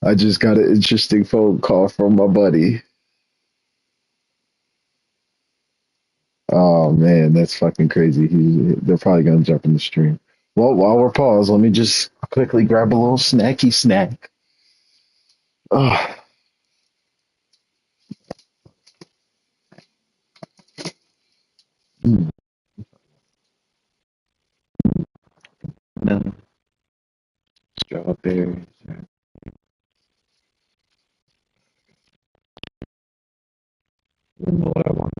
I just got an interesting phone call from my buddy. Oh man, that's fucking crazy. They're probably gonna jump in the stream. Well, while we're paused, let me just quickly grab a little snacky snack. Oh, mm, no, strawberries. I don't know what I want.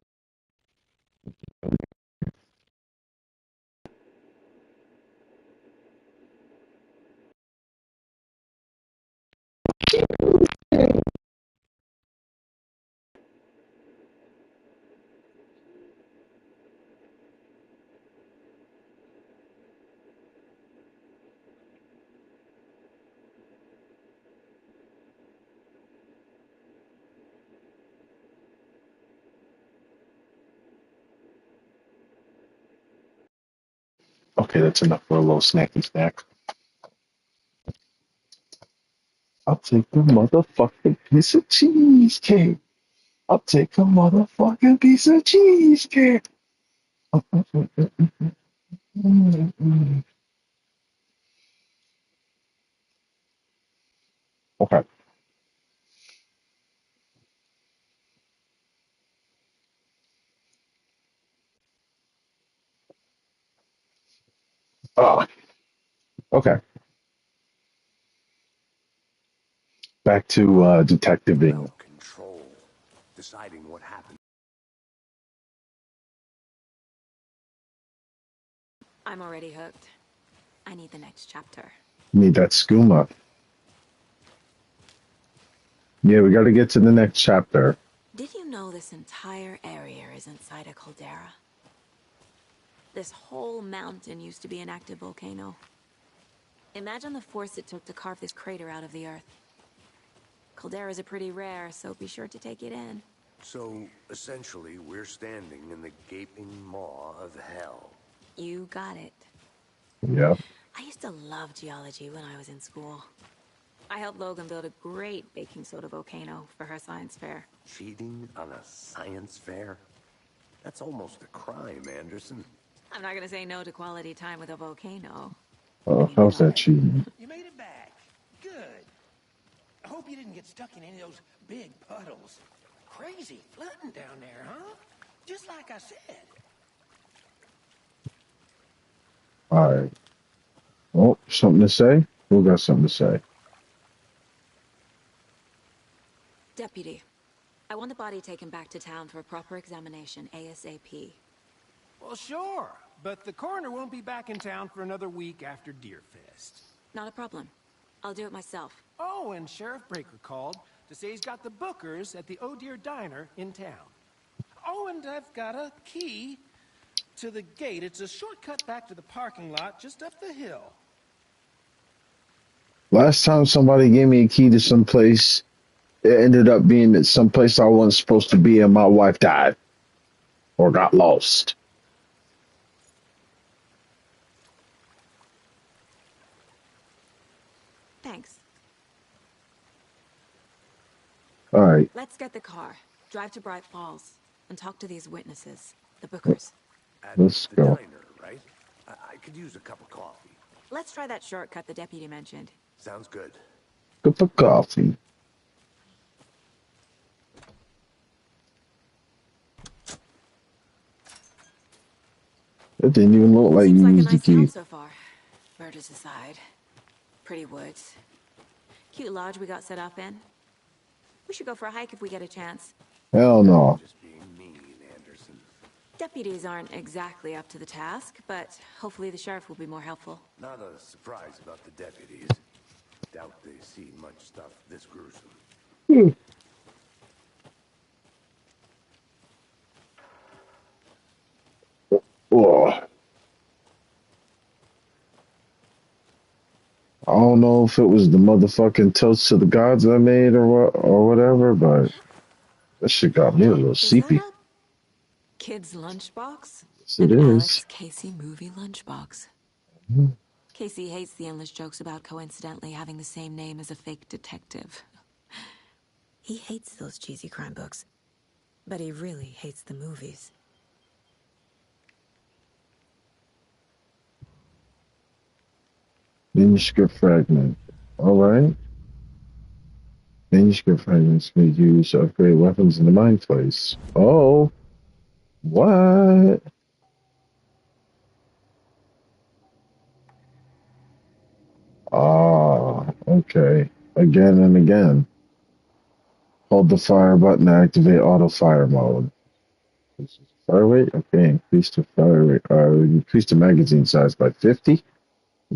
Okay, that's enough for a little snacky snack. I'll take a motherfucking piece of cheesecake. I'll take a motherfucking piece of cheesecake. Okay. Oh, okay. Back to detectiving.
About control. Deciding what happened.
I'm already hooked. I need the next chapter.
Need that skooma. Yeah, we got to get to the next chapter.
Did you know this entire area is inside a caldera? This whole mountain used to be an active volcano. Imagine the force it took to carve this crater out of the earth. Calderas are pretty rare, so be sure to take it in.
So, essentially, we're standing in the gaping maw of hell.
You got it.
Yeah.
I used to love geology when I was in school. I helped Logan build a great baking soda volcano for her science fair.
Cheating on a science fair? That's almost a crime, Anderson.
I'm not gonna say no to quality time with a volcano. I mean,
How's that
darn.
cheating?
You made it back. Good. I hope you didn't get stuck in any of those big puddles. Crazy flooding down there, huh? Just like I said.
All right. Oh, something to say? Who got something to say?
Deputy, I want the body taken back to town for a proper examination ASAP.
Well, sure. But the coroner won't be back in town for another week after Deerfest.
Not a problem. I'll do it myself.
Oh, and Sheriff Breaker called to say he's got the Bookers at the Oh Dear Diner in town. Oh, and I've got a key to the gate. It's a shortcut back to the parking lot just up the hill.
Last time somebody gave me a key to some place, it ended up being at some place I wasn't supposed to be, and my wife died or got lost.
Thanks.
All right,
Let's get the car, drive to Bright Falls, and talk to these witnesses, the Bookers.
At
let's
the
go.
diner, right? I could use a cup of coffee.
Let's try that shortcut the deputy mentioned.
Sounds good.
Cup of coffee. It didn't even look like
Seems
you
like a
used the
nice town
key.
so far. Murders aside. Pretty woods. Cute lodge we got set up in. We should go for a hike if we get a chance.
Hell no.
Just being mean, Anderson.
Deputies aren't exactly up to the task, but hopefully the sheriff will be more helpful.
Not a surprise about the deputies. Doubt they see much stuff this gruesome.
Hmm. Oh, I don't know if it was the motherfucking toast to the gods I made or whatever, but that shit got me a little
Is that
seepy.
a kid's lunchbox?
Yes, it
An
is.
Alex Casey movie lunchbox. Casey hates the endless jokes about coincidentally having the same name as a fake detective. He hates those cheesy crime books, but he really hates the movies.
Manuscript fragment. Alright. Manuscript fragments can be used to upgrade weapons in the mine place. Oh. What? Ah, okay. Again and again. Hold the fire button to activate auto fire mode. Fire rate? Okay, increase the fire rate. Increase the magazine size by 50.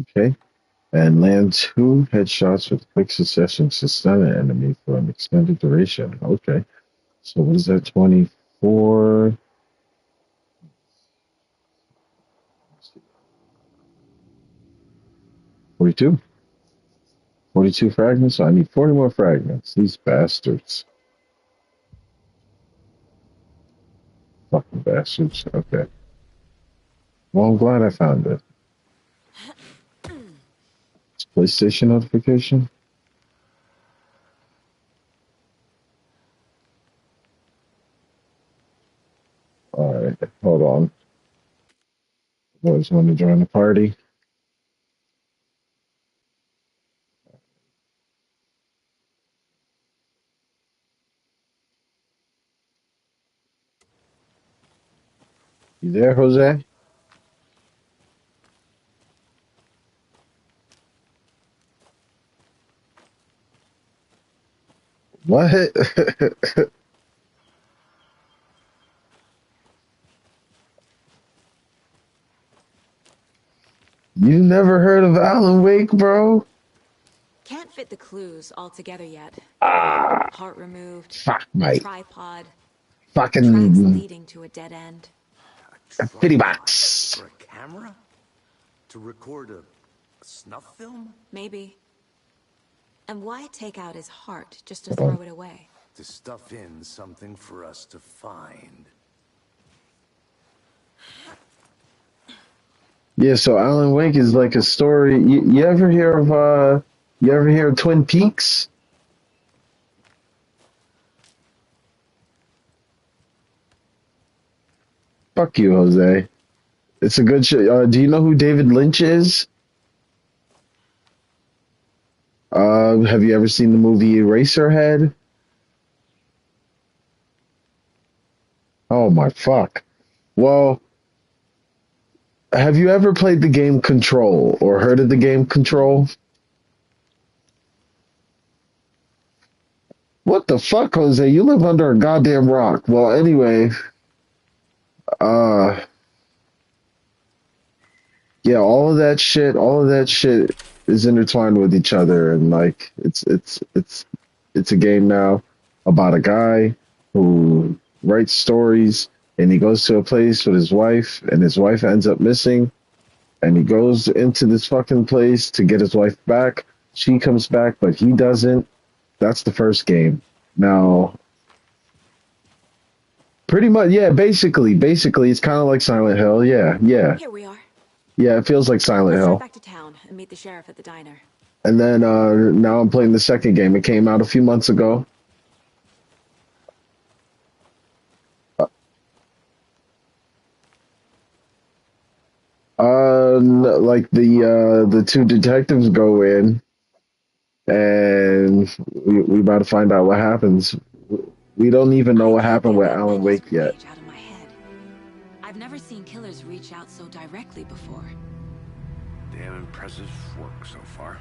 Okay. And land 2 headshots with quick succession to stun an enemy for an extended duration. Okay. So what is that? 24. 42. 42 fragments. So I need 40 more fragments. These bastards. Fucking bastards. Okay. Well, I'm glad I found it. It's PlayStation notification. Alright, hold on. Boys want to join the party? You there, Jose? What? You never heard of Alan Wake, bro?
Can't fit the clues all together yet.
Ah,
Heart removed,
fuck, mate.
tripod, tracks
Fucking
leading to a dead end.
a pity
Tripod
box.
for a camera? To record a snuff film?
Maybe. And why take out his heart just to
Hold on.
throw it away?
To stuff in something for us to find.
Yeah, so Alan Wake is like a story. You ever hear of you ever hear of Twin Peaks? Fuck you, Jose. It's a good show. Do you know who David Lynch is? Have you ever seen the movie Eraserhead? Oh my fuck. Well, have you ever played the game Control or heard of the game Control? What the fuck, Jose? You live under a goddamn rock. Well, anyway, uh, yeah, all of that shit is intertwined with each other, and like, it's a game now about a guy who writes stories, and he goes to a place with his wife, and his wife ends up missing, and he goes into this fucking place to get his wife back. She comes back, but he doesn't. That's the first game. Now, pretty much, yeah, basically, it's kind of like Silent Hill.
Here we are.
Yeah, it feels like Silent
Let's head
Hill.
back to town and meet the sheriff at the diner.
And then now I'm playing the second game. It came out a few months ago. Like the two detectives go in, and we about to find out what happens. We don't even know
I
what
can't
happened
get
with
that
Alan
manuscript
Wake yet.
page out of my head. I've never seen killers reach out so directly before.
Damn impressive work so far.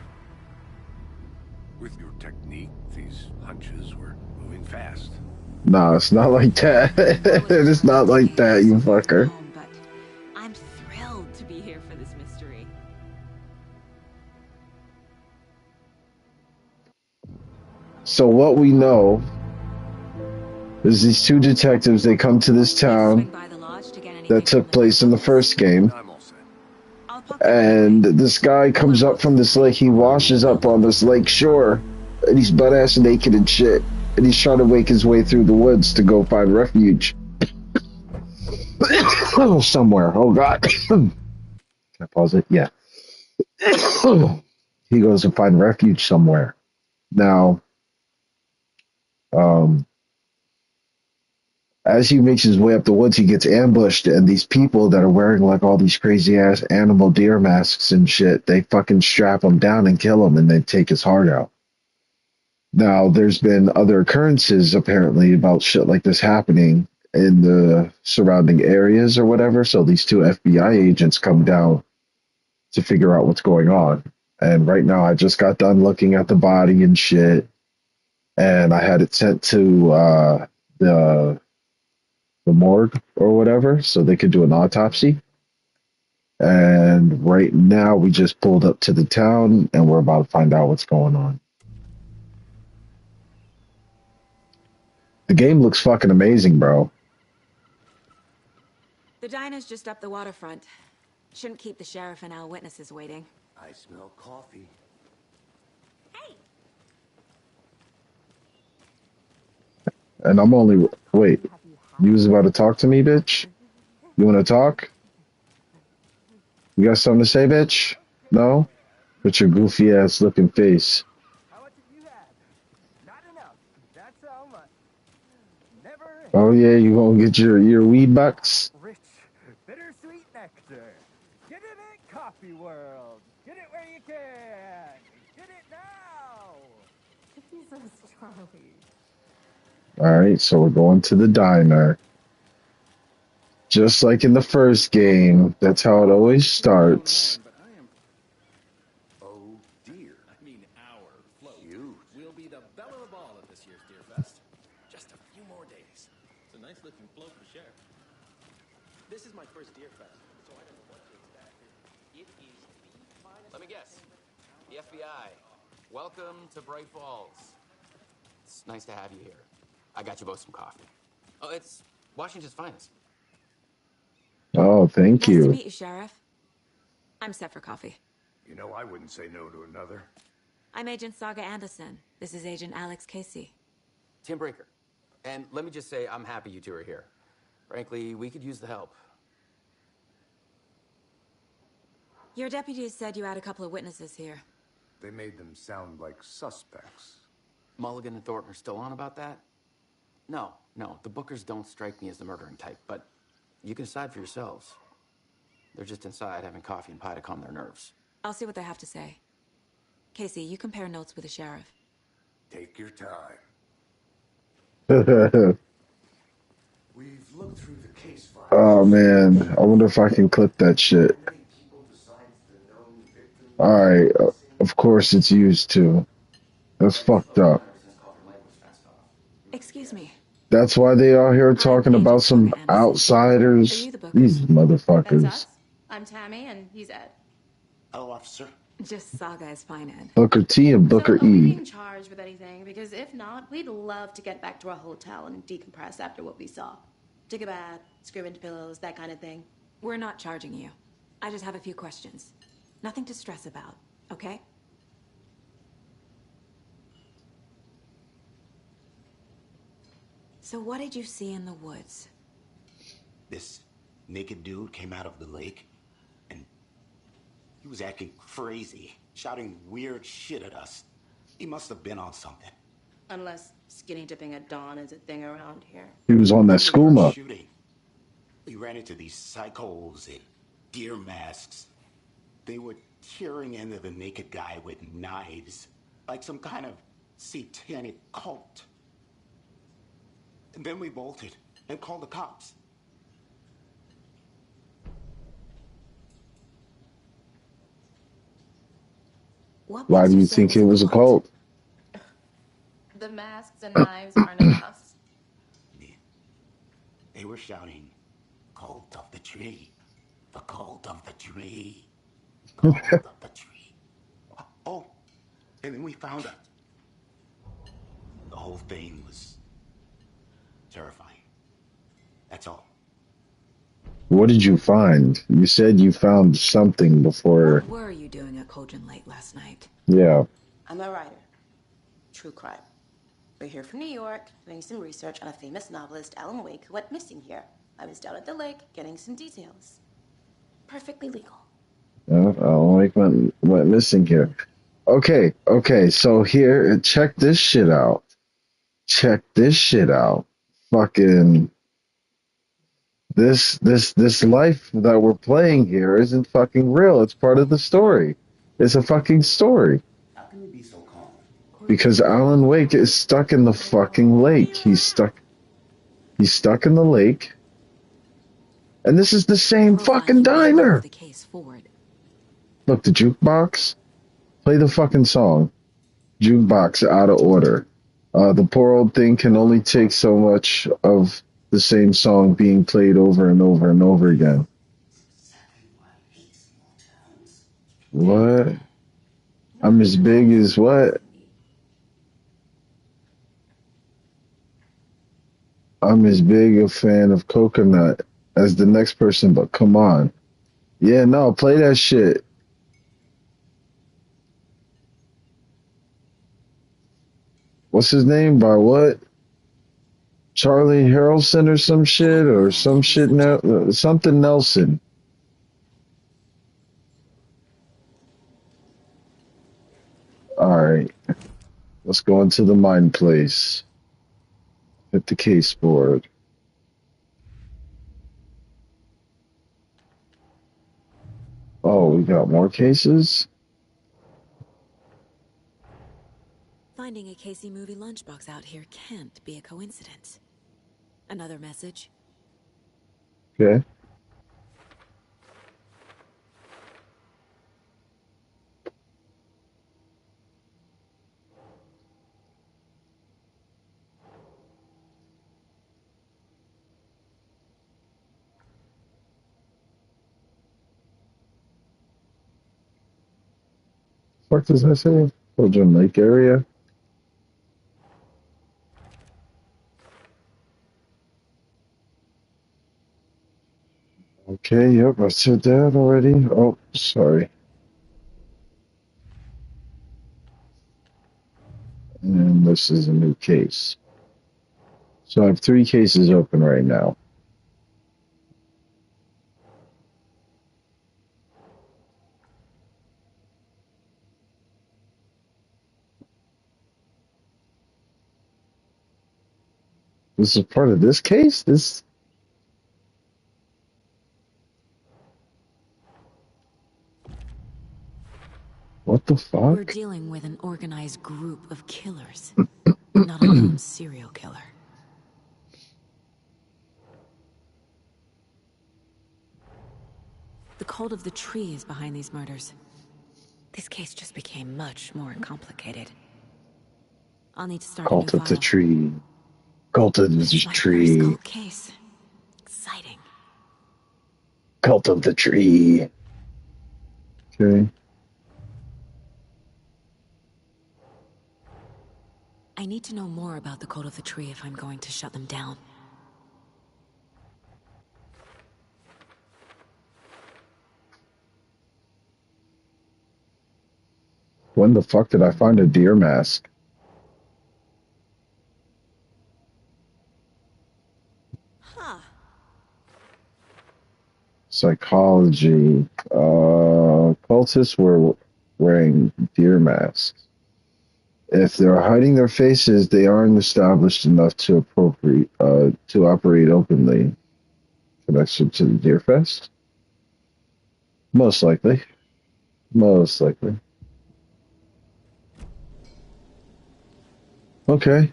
With your technique, these hunches were moving fast.
No, it's not like that. It's not like that, you fucker.
But I'm thrilled to be here for this mystery.
So what we know is these two detectives, they come to this
Swing
town
by the lodge to get anything
that took
from
place in the first game,
I'm all set.
I'll pop in
and
right away.
this guy comes up from this lake. He washes up on this lake shore, and he's butt ass naked and shit, and he's trying to wake his way through the woods to go find refuge somewhere. Oh god. Can I pause it? Yeah. He goes to find refuge somewhere. Now, um, as he makes his way up the woods, he gets ambushed, and these people that are wearing like all these crazy ass animal deer masks and shit, they fucking strap him down and kill him, and then take his heart out. Now, there's been other occurrences apparently about shit like this happening in the surrounding areas or whatever. So these two FBI agents come down to figure out what's going on. And right now, I just got done looking at the body and shit, and I had it sent to the the morgue or whatever, so they could do an autopsy. And right now, we just pulled up to the town, and we're about to find out what's going on. The game looks fucking amazing, bro.
The diner's just up the waterfront. Shouldn't keep the sheriff and our witnesses waiting.
I smell coffee.
And I'm only wait. You was about to talk to me, bitch? You want to talk? You got something to say, bitch? No? With your goofy ass looking face.
How much have you had? Not enough. That's how much. Never
Oh yeah, you gonna get your weed bucks?
rich, bittersweet nectar. Get it at Coffee World. Get it where you can. Get it now.
Jesus, Charlie.
All right, so we're going to the diner. Just like in the first game, that's how it always starts.
Oh dear.
I mean, our float.
Cute.
We'll be the belle of the ball at this year's Deer Fest. Just a few more days. It's a nice looking float for sure. This is my first Deer Fest, so I don't know what to expect. It is the finest. Let me guess. The FBI. Welcome to Bright Falls. It's nice to have you here. I got you both some coffee. Oh, it's Washington's finest.
Oh, thank
Nice to
you.
meet you, Sheriff. I'm set for coffee.
You know, I wouldn't say no to another.
I'm Agent Saga Anderson. This is Agent Alex Casey.
Tim Breaker. And let me just say, I'm happy you two are here. Frankly, we could use the help.
Your deputies said you had a couple of witnesses here.
They made them sound like suspects.
Mulligan and Thornton are still on about that? No, the Bookers don't strike me as the murdering type, but you can decide for yourselves. They're just inside having coffee and pie to calm their nerves.
I'll see what they have to say. Casey, you compare notes with the sheriff.
Take your time. We've looked through the case files.
Oh man, I wonder if I can clip that shit.
How many people besides the known victims?
All right, of course it's used to. That's fucked up.
Excuse me.
That's why they are here talking
Agent
about some
Saga Anderson. Are
outsiders.
you the Bookers?
These
That's
motherfuckers.
us. I'm Tammy, and he's Ed.
Hello, officer.
Just Saga is fine, Ed.
Booker T and Booker
So, are we
E.
being charged with anything? Because if not, we'd love to get back to our hotel and decompress after what we saw. Take a bath, scream into pillows, that kind of thing.
We're not charging you. I just have a few questions. Nothing to stress about, okay? So what did you see in the woods?
This naked dude came out of the lake, and he was acting crazy, shouting weird shit at us. He must have been on something.
Unless skinny dipping at dawn is a thing around here.
He was on that
Then we were
skooma.
shooting. We ran into these psychos in deer masks. They were tearing into the naked guy with knives, like some kind of satanic cult. And then we bolted and called the cops.
What
Why
makes
do you
say
think it was a cult?
The masks and knives aren't enough.
They were shouting, "Cult of the tree, the cult of the tree, cult of the tree." Oh, and then we found it. The whole thing was terrifying. That's all.
What did you find? You said you found something before.
What were you doing at Cogent Lake last night?
Yeah.
I'm a writer. True crime. We're here from New York, doing some research on a famous novelist, Alan Wake, who went missing here. I was down at the lake, getting some details. Perfectly legal.
Alan Wake went missing here. Okay. So here, check this shit out. Check this shit out. Fucking this life that we're playing here isn't fucking real. It's part of the story. It's a fucking story. Because Alan Wake is stuck in the fucking lake. He's stuck in the lake. And this is the same fucking
Profiling may move
diner.
the case forward.
Look, the jukebox. Play the fucking song. Jukebox out of order. The poor old thing can only take so much of the same song being played over and over and over again. What? I'm as big as what? I'm as big a fan of coconut as the next person, but come on. Yeah, no, play that shit. What's his name? By what? Charlie Harrelson or some shit or some shit now something Nelson. All right, let's go into the mine place. Hit the case board. Oh, we got more cases?
Finding a Casey movie lunchbox out here can't be a coincidence. Another message?
Okay. What does that say? Children Lake area? Okay, yep, I said that already. Oh, sorry. And this is a new case. So I have 3 cases open right now. This is part of this case? What the
We're
fuck?
dealing with an organized group of killers, not a lone serial killer. The cult of the tree is behind these murders. This case just became much more complicated. I'll need to start a new
Cult of the
file.
tree. Cult of the
This is my first
tree.
cold case. Exciting.
Cult of the tree. Okay.
I need to know more about the cult of the tree if I'm going to shut them down.
When the fuck did I find a deer mask?
Huh.
Psychology. Cultists were wearing deer masks. If they're hiding their faces, they aren't established enough to operate openly. Connection to the Deer Fest? Most likely. Most likely. Okay.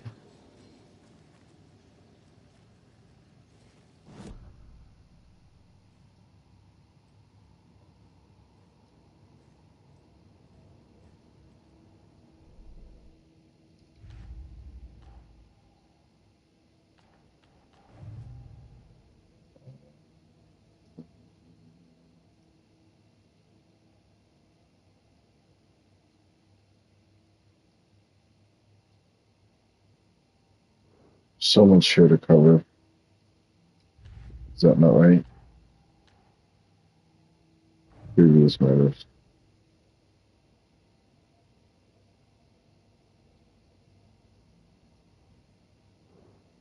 So much here to cover. Is that not right? Previous matters.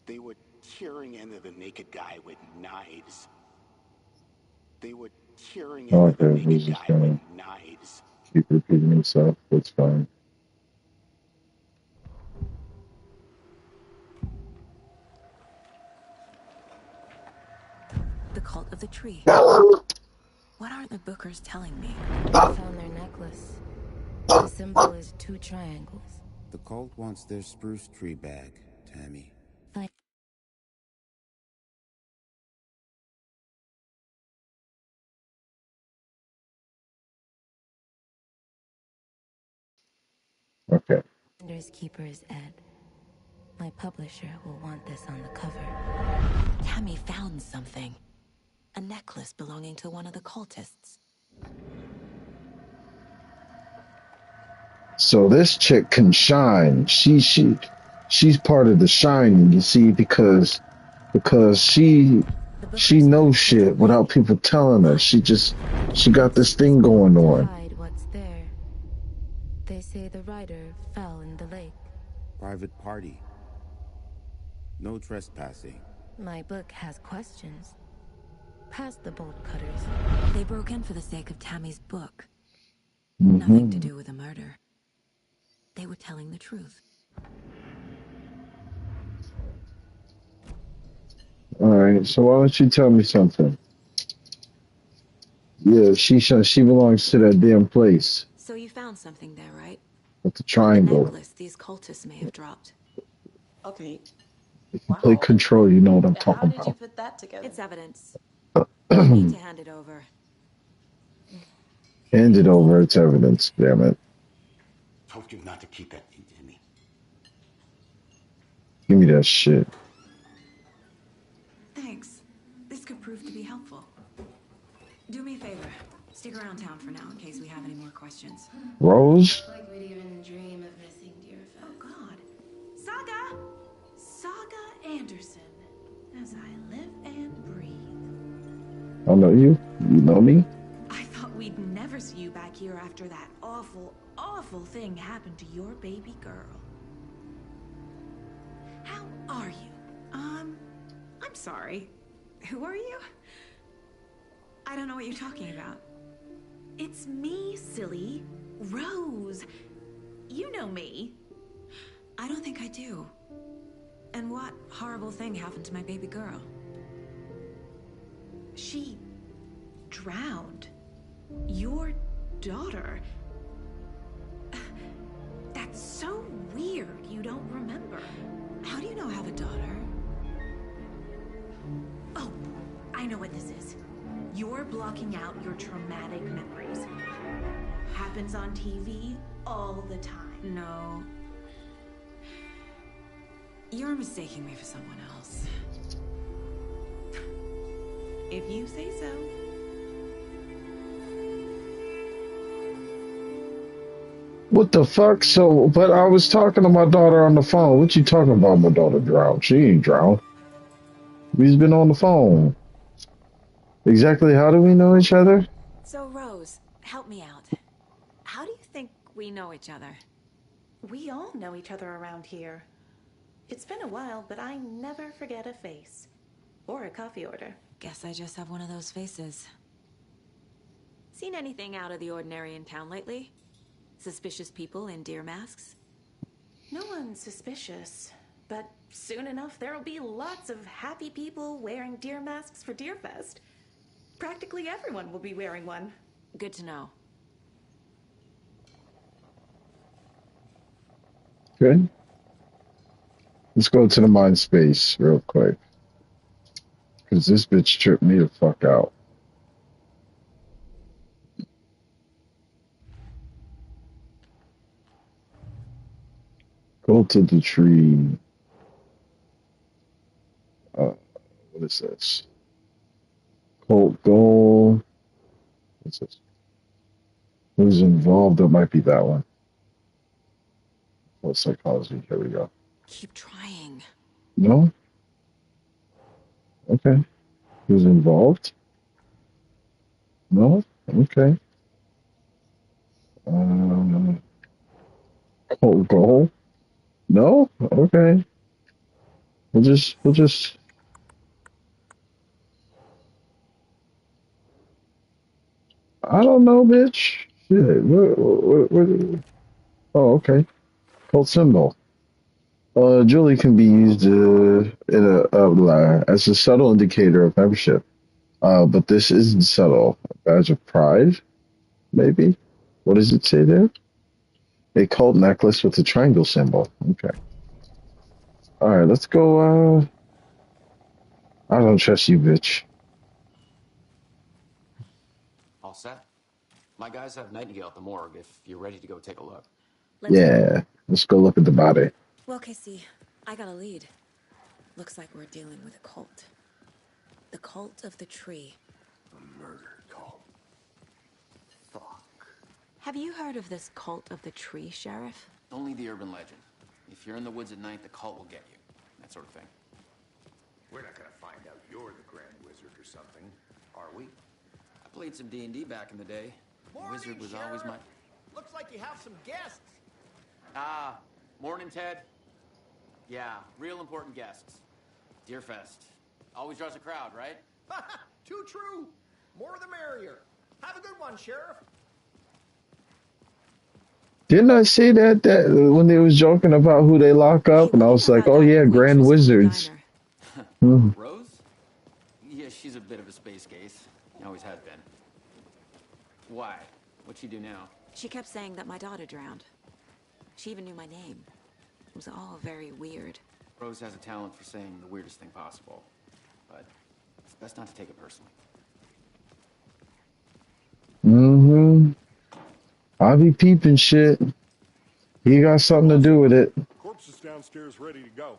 They were tearing into the naked guy with knives. They were curing
Okay,
everything,
he's
a
just
guy with
gonna
knives.
keep repeating himself. That's fine.
The cult of the tree. What aren't the bookers telling me?
I found their necklace. The symbol is 2 triangles.
The cult wants their spruce tree back, Tammy.
Fine.
Okay.
Finders Keeper's Ed. My publisher will want this on the cover.
Tammy found something. A necklace belonging to one of the cultists.
So this chick can shine. She's part of the shining, you see, because she knows shit without people telling her. She got this thing going on.
Hide what's there. They say the writer fell in the lake.
Private party. No trespassing.
My book has questions. Past the bolt cutters.
They broke in for the sake of Tammy's book.
Mm-hmm.
Nothing to do with a murder. They were telling the truth.
All right, so why don't you tell me something? Yeah, she belongs to that damn place
So you found something there, right?
with the
A
triangle.
necklace these cultists may have dropped.
Okay.
If you play Control, you know what I'm
How
talking
did you
about.
put that together?
It's evidence. You need to hand it over.
Hand it over, it's evidence, damn it.
Told you not to keep that thing, Jimmy.
Give me that shit.
Thanks. This could prove to be helpful. Do me a favor. Stick around town for now in case we have any more questions.
Rose?
Like we'd even dream of missing Deerfest.
Oh, God. Saga! Saga Anderson. As I live and breathe.
I know you. You know me?
I thought we'd never see you back here after that awful, awful thing happened to your baby girl. How are you? I'm sorry. Who are you? I don't know what you're talking about. It's me, silly. Rose. You know me.
I don't think I do. And what horrible thing happened to my baby girl?
She drowned. Your daughter. That's so weird you don't remember.
How do you know I have a daughter?
Oh, I know what this is. You're blocking out your traumatic memories. Happens on TV all the time.
No. You're mistaking me for someone else.
If you say so.
What the fuck? So, but I was talking to my daughter on the phone. What you talking about? My daughter drowned. She ain't drowned. We've been on the phone. Exactly how do we know each other?
So, Rose, help me out. How do you think we know each other?
We all know each other around here. It's been a while, but I never forget a face. Or a coffee order.
Guess I just have one of those faces. Seen anything out of the ordinary in town lately? Suspicious people in deer masks?
No one's suspicious. But soon enough, there'll be lots of happy people wearing deer masks for Deerfest. Practically everyone will be wearing one.
Good to know.
Good. Let's go to the mind space real quick. Because this bitch tripped me the fuck out. Go to the tree. What is this? Cult goal. What's this? Who's involved? That might be that one. What psychology? Here we go.
Keep trying.
No? Okay. Who's involved? No? Okay. Cult goal? No? Okay. We'll just I don't know, bitch. Shit. Oh, okay. Cult symbol. Jewelry can be used as a subtle indicator of membership. But this isn't subtle. A badge of pride, maybe? What does it say there? A cult necklace with a triangle symbol. Okay. Alright, let's go. I don't trust you, bitch.
All set. My guys have Nightingale at the morgue if you're ready to go take a look.
Yeah, let's go look at the body.
Well, Casey, I got a lead. Looks like we're dealing with a cult. The cult of the tree.
A murder cult. Fuck.
Have you heard of this cult of the tree, Sheriff?
Only the urban legend. If you're in the woods at night, the cult will get you. That sort of thing.
We're not gonna find out you're the Grand Wizard or something, are we?
I played some D&D back in the day.
Morning,
Wizard was
Sheriff.
always my...
Looks like you have some guests.
Ah, morning, Ted. Yeah, real important guests. Deerfest. Always draws a crowd, right?
Too true. More the merrier. Have a good one, Sheriff.
Didn't I say that when they was joking about who they lock up, and I was like, oh yeah, Grand Wizards.
Rose? Yeah, she's a bit of a space case. Always has been. Why? What'd she do now?
She kept saying that my daughter drowned. She even knew my name. It was all very weird.
Rose has a talent for saying the weirdest thing possible. But it's best not to take it personally.
Mm-hmm. I'll be peeping shit. He got something to do with it.
Corpse is downstairs ready to go.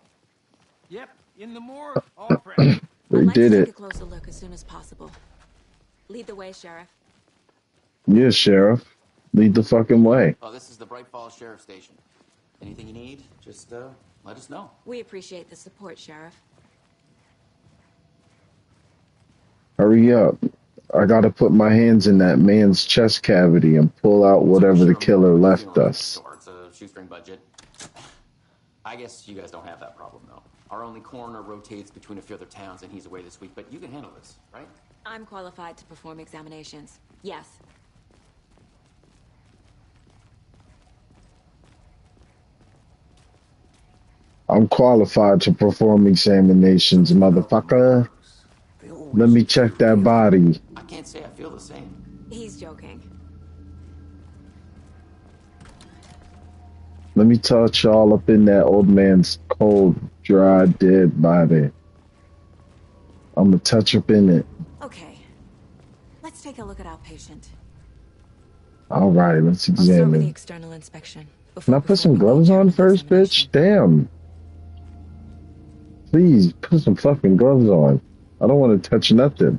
Yep, in the morgue. All prepped.
They
I'd like
did
to
it.
take a closer look as soon as possible. Lead the way, Sheriff.
Yes, Sheriff. Lead the fucking way.
Oh, this is the Bright Falls Sheriff Station. Anything you need, just let us know.
We appreciate the support, Sheriff.
Hurry up. I gotta put my hands in that man's chest cavity and pull out whatever the killer left us.
It's a shoestring budget. I guess you guys don't have that problem, though. Our only coroner rotates between a few other towns, and he's away this week, but you can handle this, right?
I'm qualified to perform examinations. Yes.
I'm qualified to perform examinations, motherfucker. Let me check that body.
I can't say I feel the same.
He's joking.
Let me touch all up in that old man's cold, dry, dead body. I'm gonna touch up in it.
Okay. Let's take a look at our patient.
All right, let's
I'll start with the
examine.
external inspection.
Can I put some gloves on first, bitch? Damn. Please, put some fucking gloves on. I don't want to touch nothing.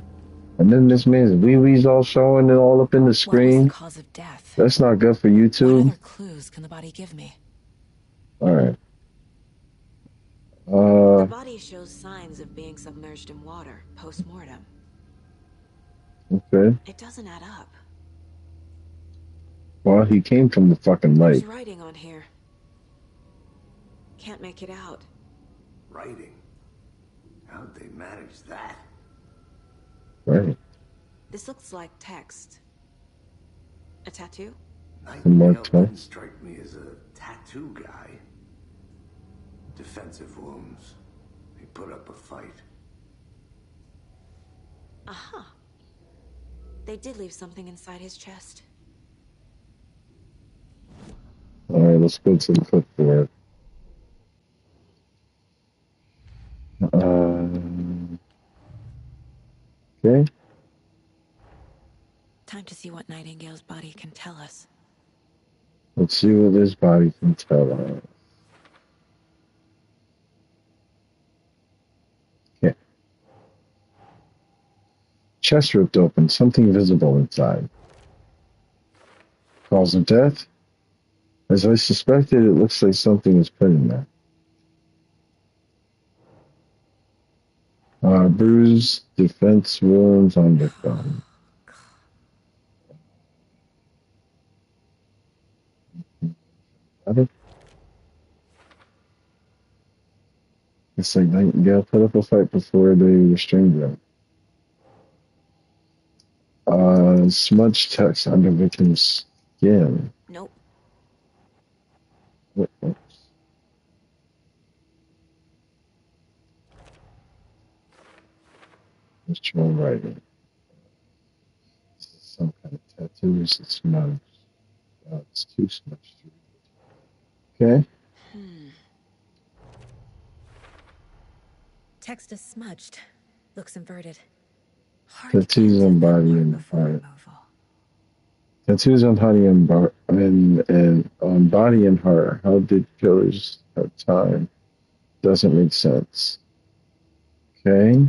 And then this man's wee-wee's all showing it all up in the screen.
What was the cause of death?
That's not good for
What
YouTube.
other clues can the body give me?
All
The
right.
body shows signs of being submerged in water post-mortem.
Okay.
It doesn't add up.
Well, he came from the fucking
There's
lake.
writing on here. Can't make it out.
Writing? How'd they manage that?
Right.
This looks like text. A tattoo?
Nightingale didn't strike me as a tattoo guy. Defensive wounds. He put up a fight.
Aha. They did leave something inside his chest.
All right, let's go to the clipboard. Okay.
Time to see what Nightingale's body can tell us.
Let's see what this body can tell us. Okay. Chest ripped open, something visible inside. Cause of death? As I suspected, it looks like something was put in there. Bruised defense wounds on the gun. It's like Nightingale put up a fight before they restrained them. and smudge text on the victim's skin.
Nope.
What? Which one writing? This is some kind of tattoos. It's smudged. It's too smudged. Okay.
Text is smudged. Looks inverted. Heart
Tattoos on body and heart. Tattoos on body and on body and heart. How did killers have time? Doesn't make sense. Okay.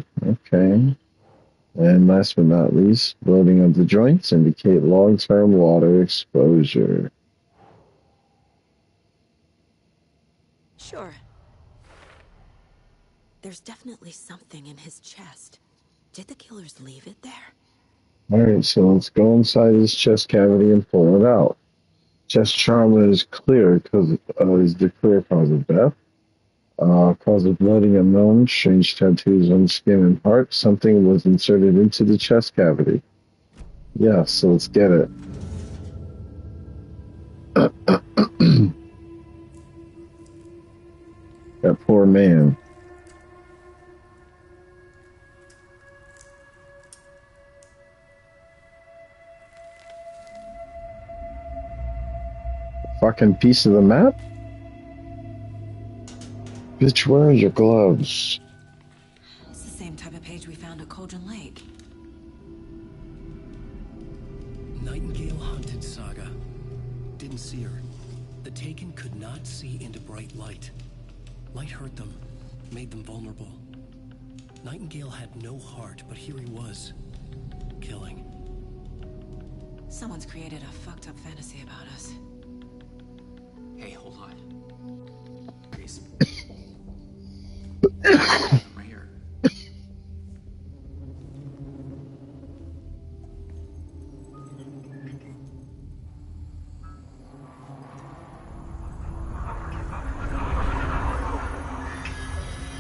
And last but not least, bloating of the joints indicate long-term water exposure.
Sure. There's definitely something in his chest. Did the killers leave it there?
Alright, so let's go inside his chest cavity and pull it out. Chest trauma is clear because is the clear cause of death. Cause of bloating unknown, strange tattoos on skin and heart. Something was inserted into the chest cavity. Yeah, so let's get it. That poor man. Fucking piece of the map? Bitch, where are your gloves?
It's the same type of page we found at Cauldron Lake.
Nightingale hunted Saga. Didn't see her. The Taken could not see into bright light. Light hurt them, made them vulnerable. Nightingale had no heart, but here he was, killing.
Someone's created a fucked up fantasy about us.
Hey, hold on. Grace. Right here.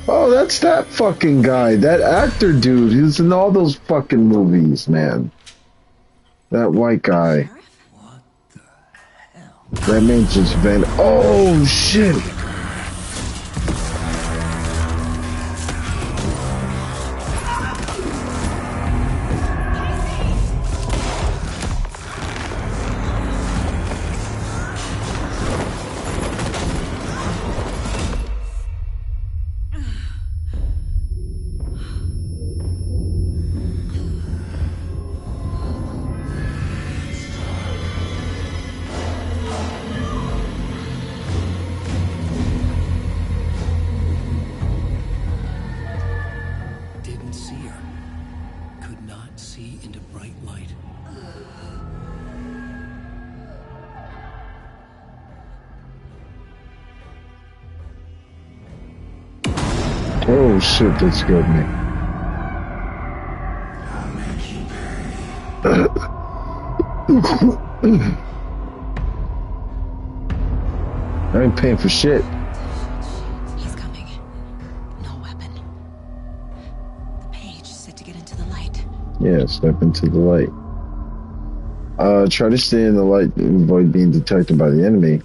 Oh, that's that fucking guy. That actor dude who's in all those fucking movies, man. That white guy.
What the hell?
That man just vanished. Oh, shit.
Didn't see her. Could not see into bright light.
Oh, shit, that scared me. I ain't paying for shit.
He's coming. No weapon. The page said to get into the light.
Yeah, step into the light. Try to stay in the light and avoid being detected by the enemy.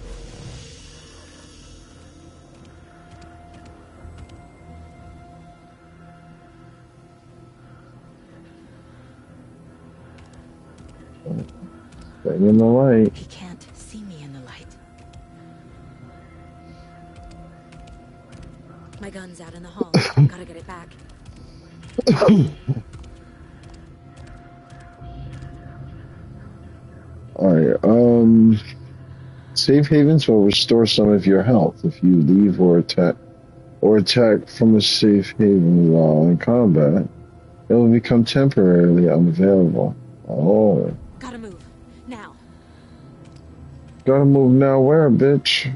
Stay in the light.
He can't see me in the light. My gun's out in the hall. Gotta get it back.
Alright, safe havens will restore some of your health if you leave or attack from a safe haven while in combat. It will become temporarily unavailable. Oh.
Gotta move. Now.
Gotta move now where, bitch?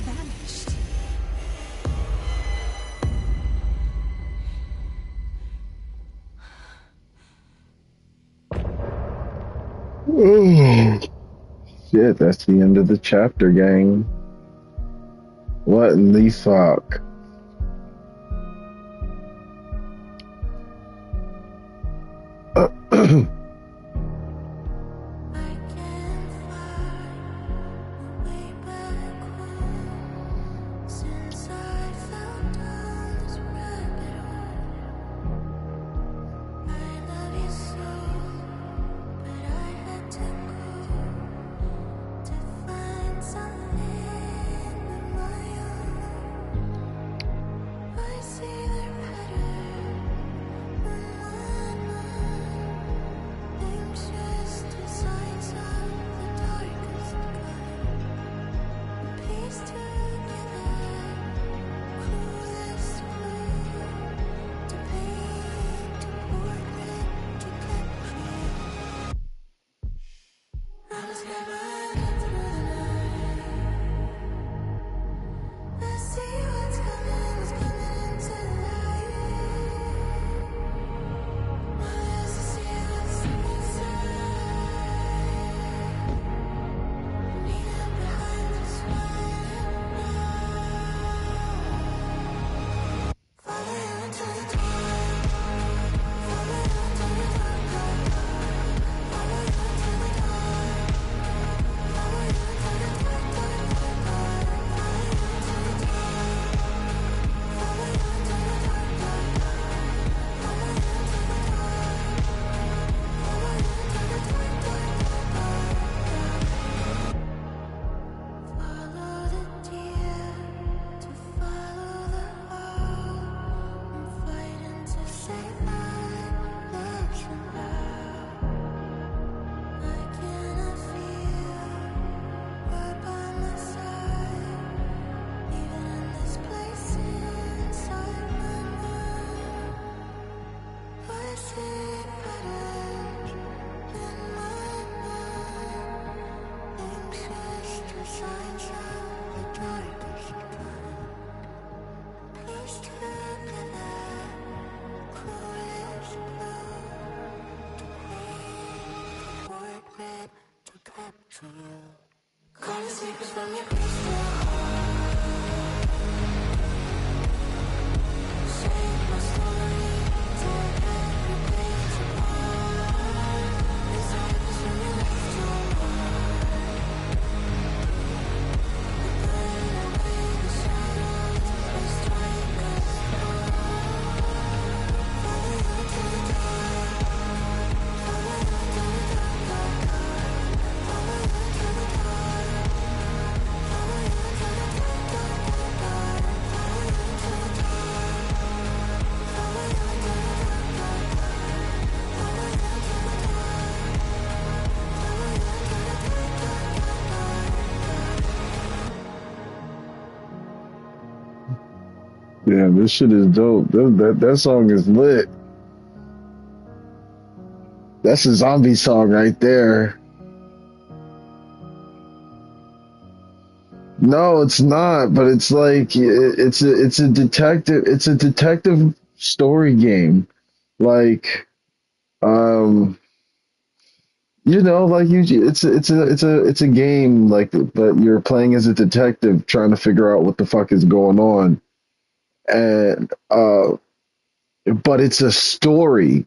Vanished.
shit, that's the end of the chapter, gang. What in the fuck? Yeah, this shit is dope. That song is lit. That's a zombie song right there. No, it's not, but it's like it's a detective story game. Like like it's a game like, but you're playing as a detective trying to figure out what the fuck is going on. And but it's a story.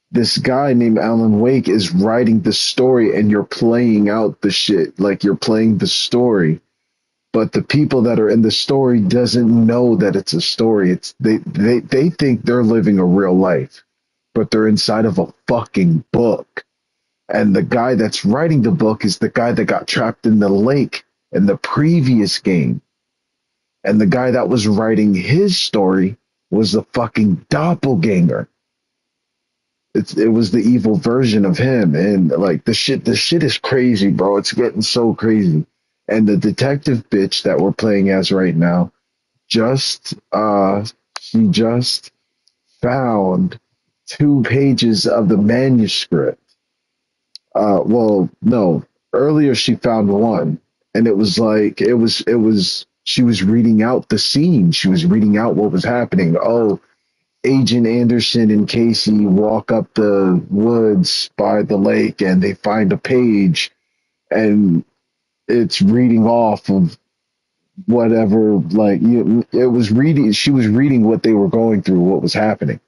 This guy named Alan Wake is writing the story and you're playing out the shit. Like you're playing the story. But the people that are in the story doesn't know that it's a story. It's they think they're living a real life, but they're inside of a fucking book. And the guy that's writing the book is the guy that got trapped in the lake in the previous game. And the guy that was writing his story was the fucking doppelganger. It was the evil version of him. And like the shit is crazy, bro. It's getting so crazy. And the detective bitch that we're playing as right now she just found 2 pages of the manuscript. Well, no, earlier she found one, and it was like she was reading out the scene. She was reading out what was happening. Oh, Agent Anderson and Casey walk up the woods by the lake and they find a page, and it's reading off of whatever, like, it was reading, she was reading what they were going through, what was happening.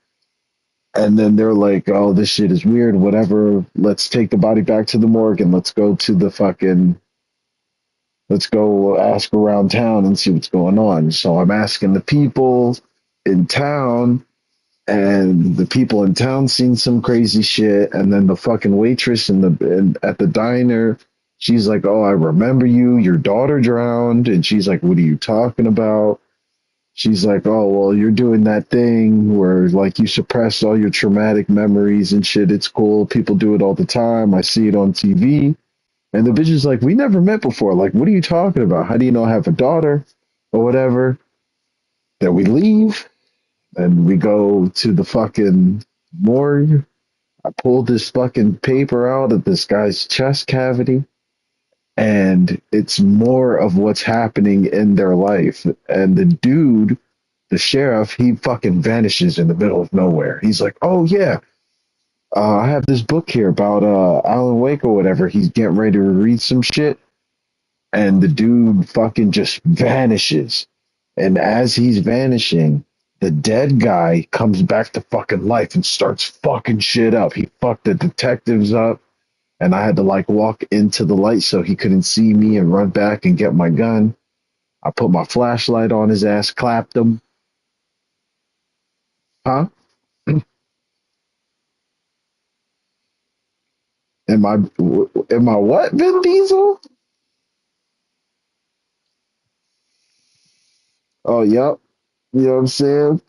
And then they're like, oh, this shit is weird, whatever. Let's take the body back to the morgue and let's go ask around town and see what's going on. So I'm asking the people in town, and the people in town seen some crazy shit. And then the fucking waitress at the diner, she's like, oh, I remember you. Your daughter drowned. And she's like, what are you talking about? She's like, oh, well, you're doing that thing where, like, you suppress all your traumatic memories and shit. It's cool. People do it all the time. I see it on TV. And the bitch is like, we never met before. Like, what are you talking about? How do you know I have a daughter or whatever? Then we leave and we go to the fucking morgue. I pulled this fucking paper out of this guy's chest cavity, and it's more of what's happening in their life. And the dude, the sheriff, he fucking vanishes in the middle of nowhere. He's like, oh yeah, I have this book here about Alan Wake or whatever. He's getting ready to read some shit, and the dude fucking just vanishes. And as he's vanishing, the dead guy comes back to fucking life and starts fucking shit up. He fucked the detectives up, and I had to like walk into the light so he couldn't see me and run back and get my gun. I put my flashlight on his ass, clapped him. Huh? Am I what, Vin Diesel? Oh, yep. You know what I'm saying?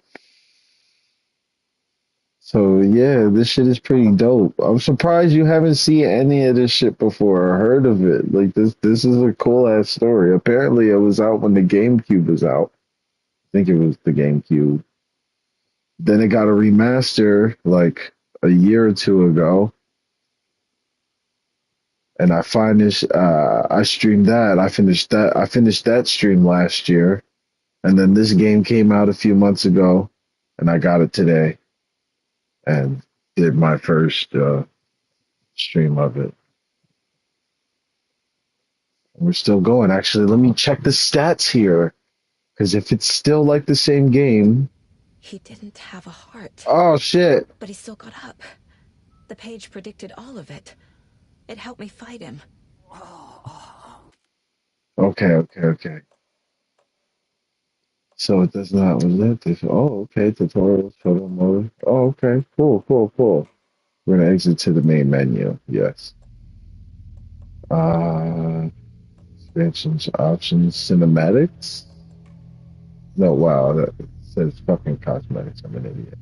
So yeah, this shit is pretty dope. I'm surprised you haven't seen any of this shit before or heard of it. Like this is a cool ass story. Apparently it was out when the GameCube was out. I think it was the GameCube. Then it got a remaster like a year or two ago. And I streamed that. I finished that stream last year. And then this game came out a few months ago, and I got it today and did my first stream of it. We're still going. Actually, let me check the stats here, because if it's still like the same game.
He didn't have a heart.
Oh shit!
But he still got up. The page predicted all of it. It helped me fight him.
Okay. So it does not. Was that this? Oh, okay. Tutorials, total mode. Oh, okay. Cool. We're gonna exit to the main menu. Yes. Expansions, options, cinematics. No, wow, that says fucking cosmetics. I'm an idiot.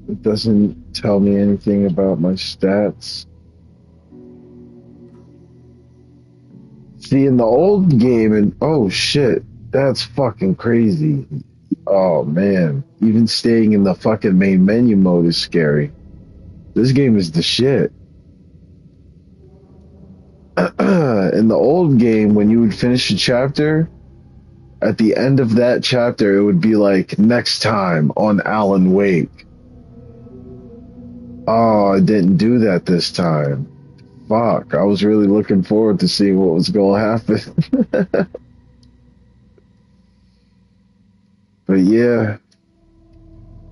It doesn't tell me anything about my stats. See, in the old game, and oh shit, that's fucking crazy. Oh man, even staying in the fucking main menu mode is scary. This game is the shit. In the old game, when you would finish a chapter, at the end of that chapter, it would be like, next time on Alan Wake. Oh, I didn't do that this time. Fuck, I was really looking forward to seeing what was going to happen. But yeah,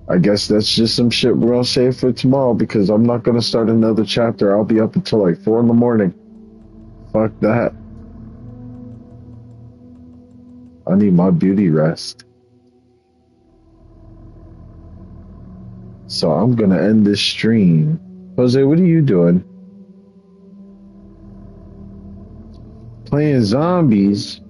I guess that's just some shit we're going to save for tomorrow, because I'm not going to start another chapter. I'll be up until like 4 in the morning. Fuck that. I need my beauty rest. So I'm gonna end this stream. Jose, what are you doing? Playing zombies?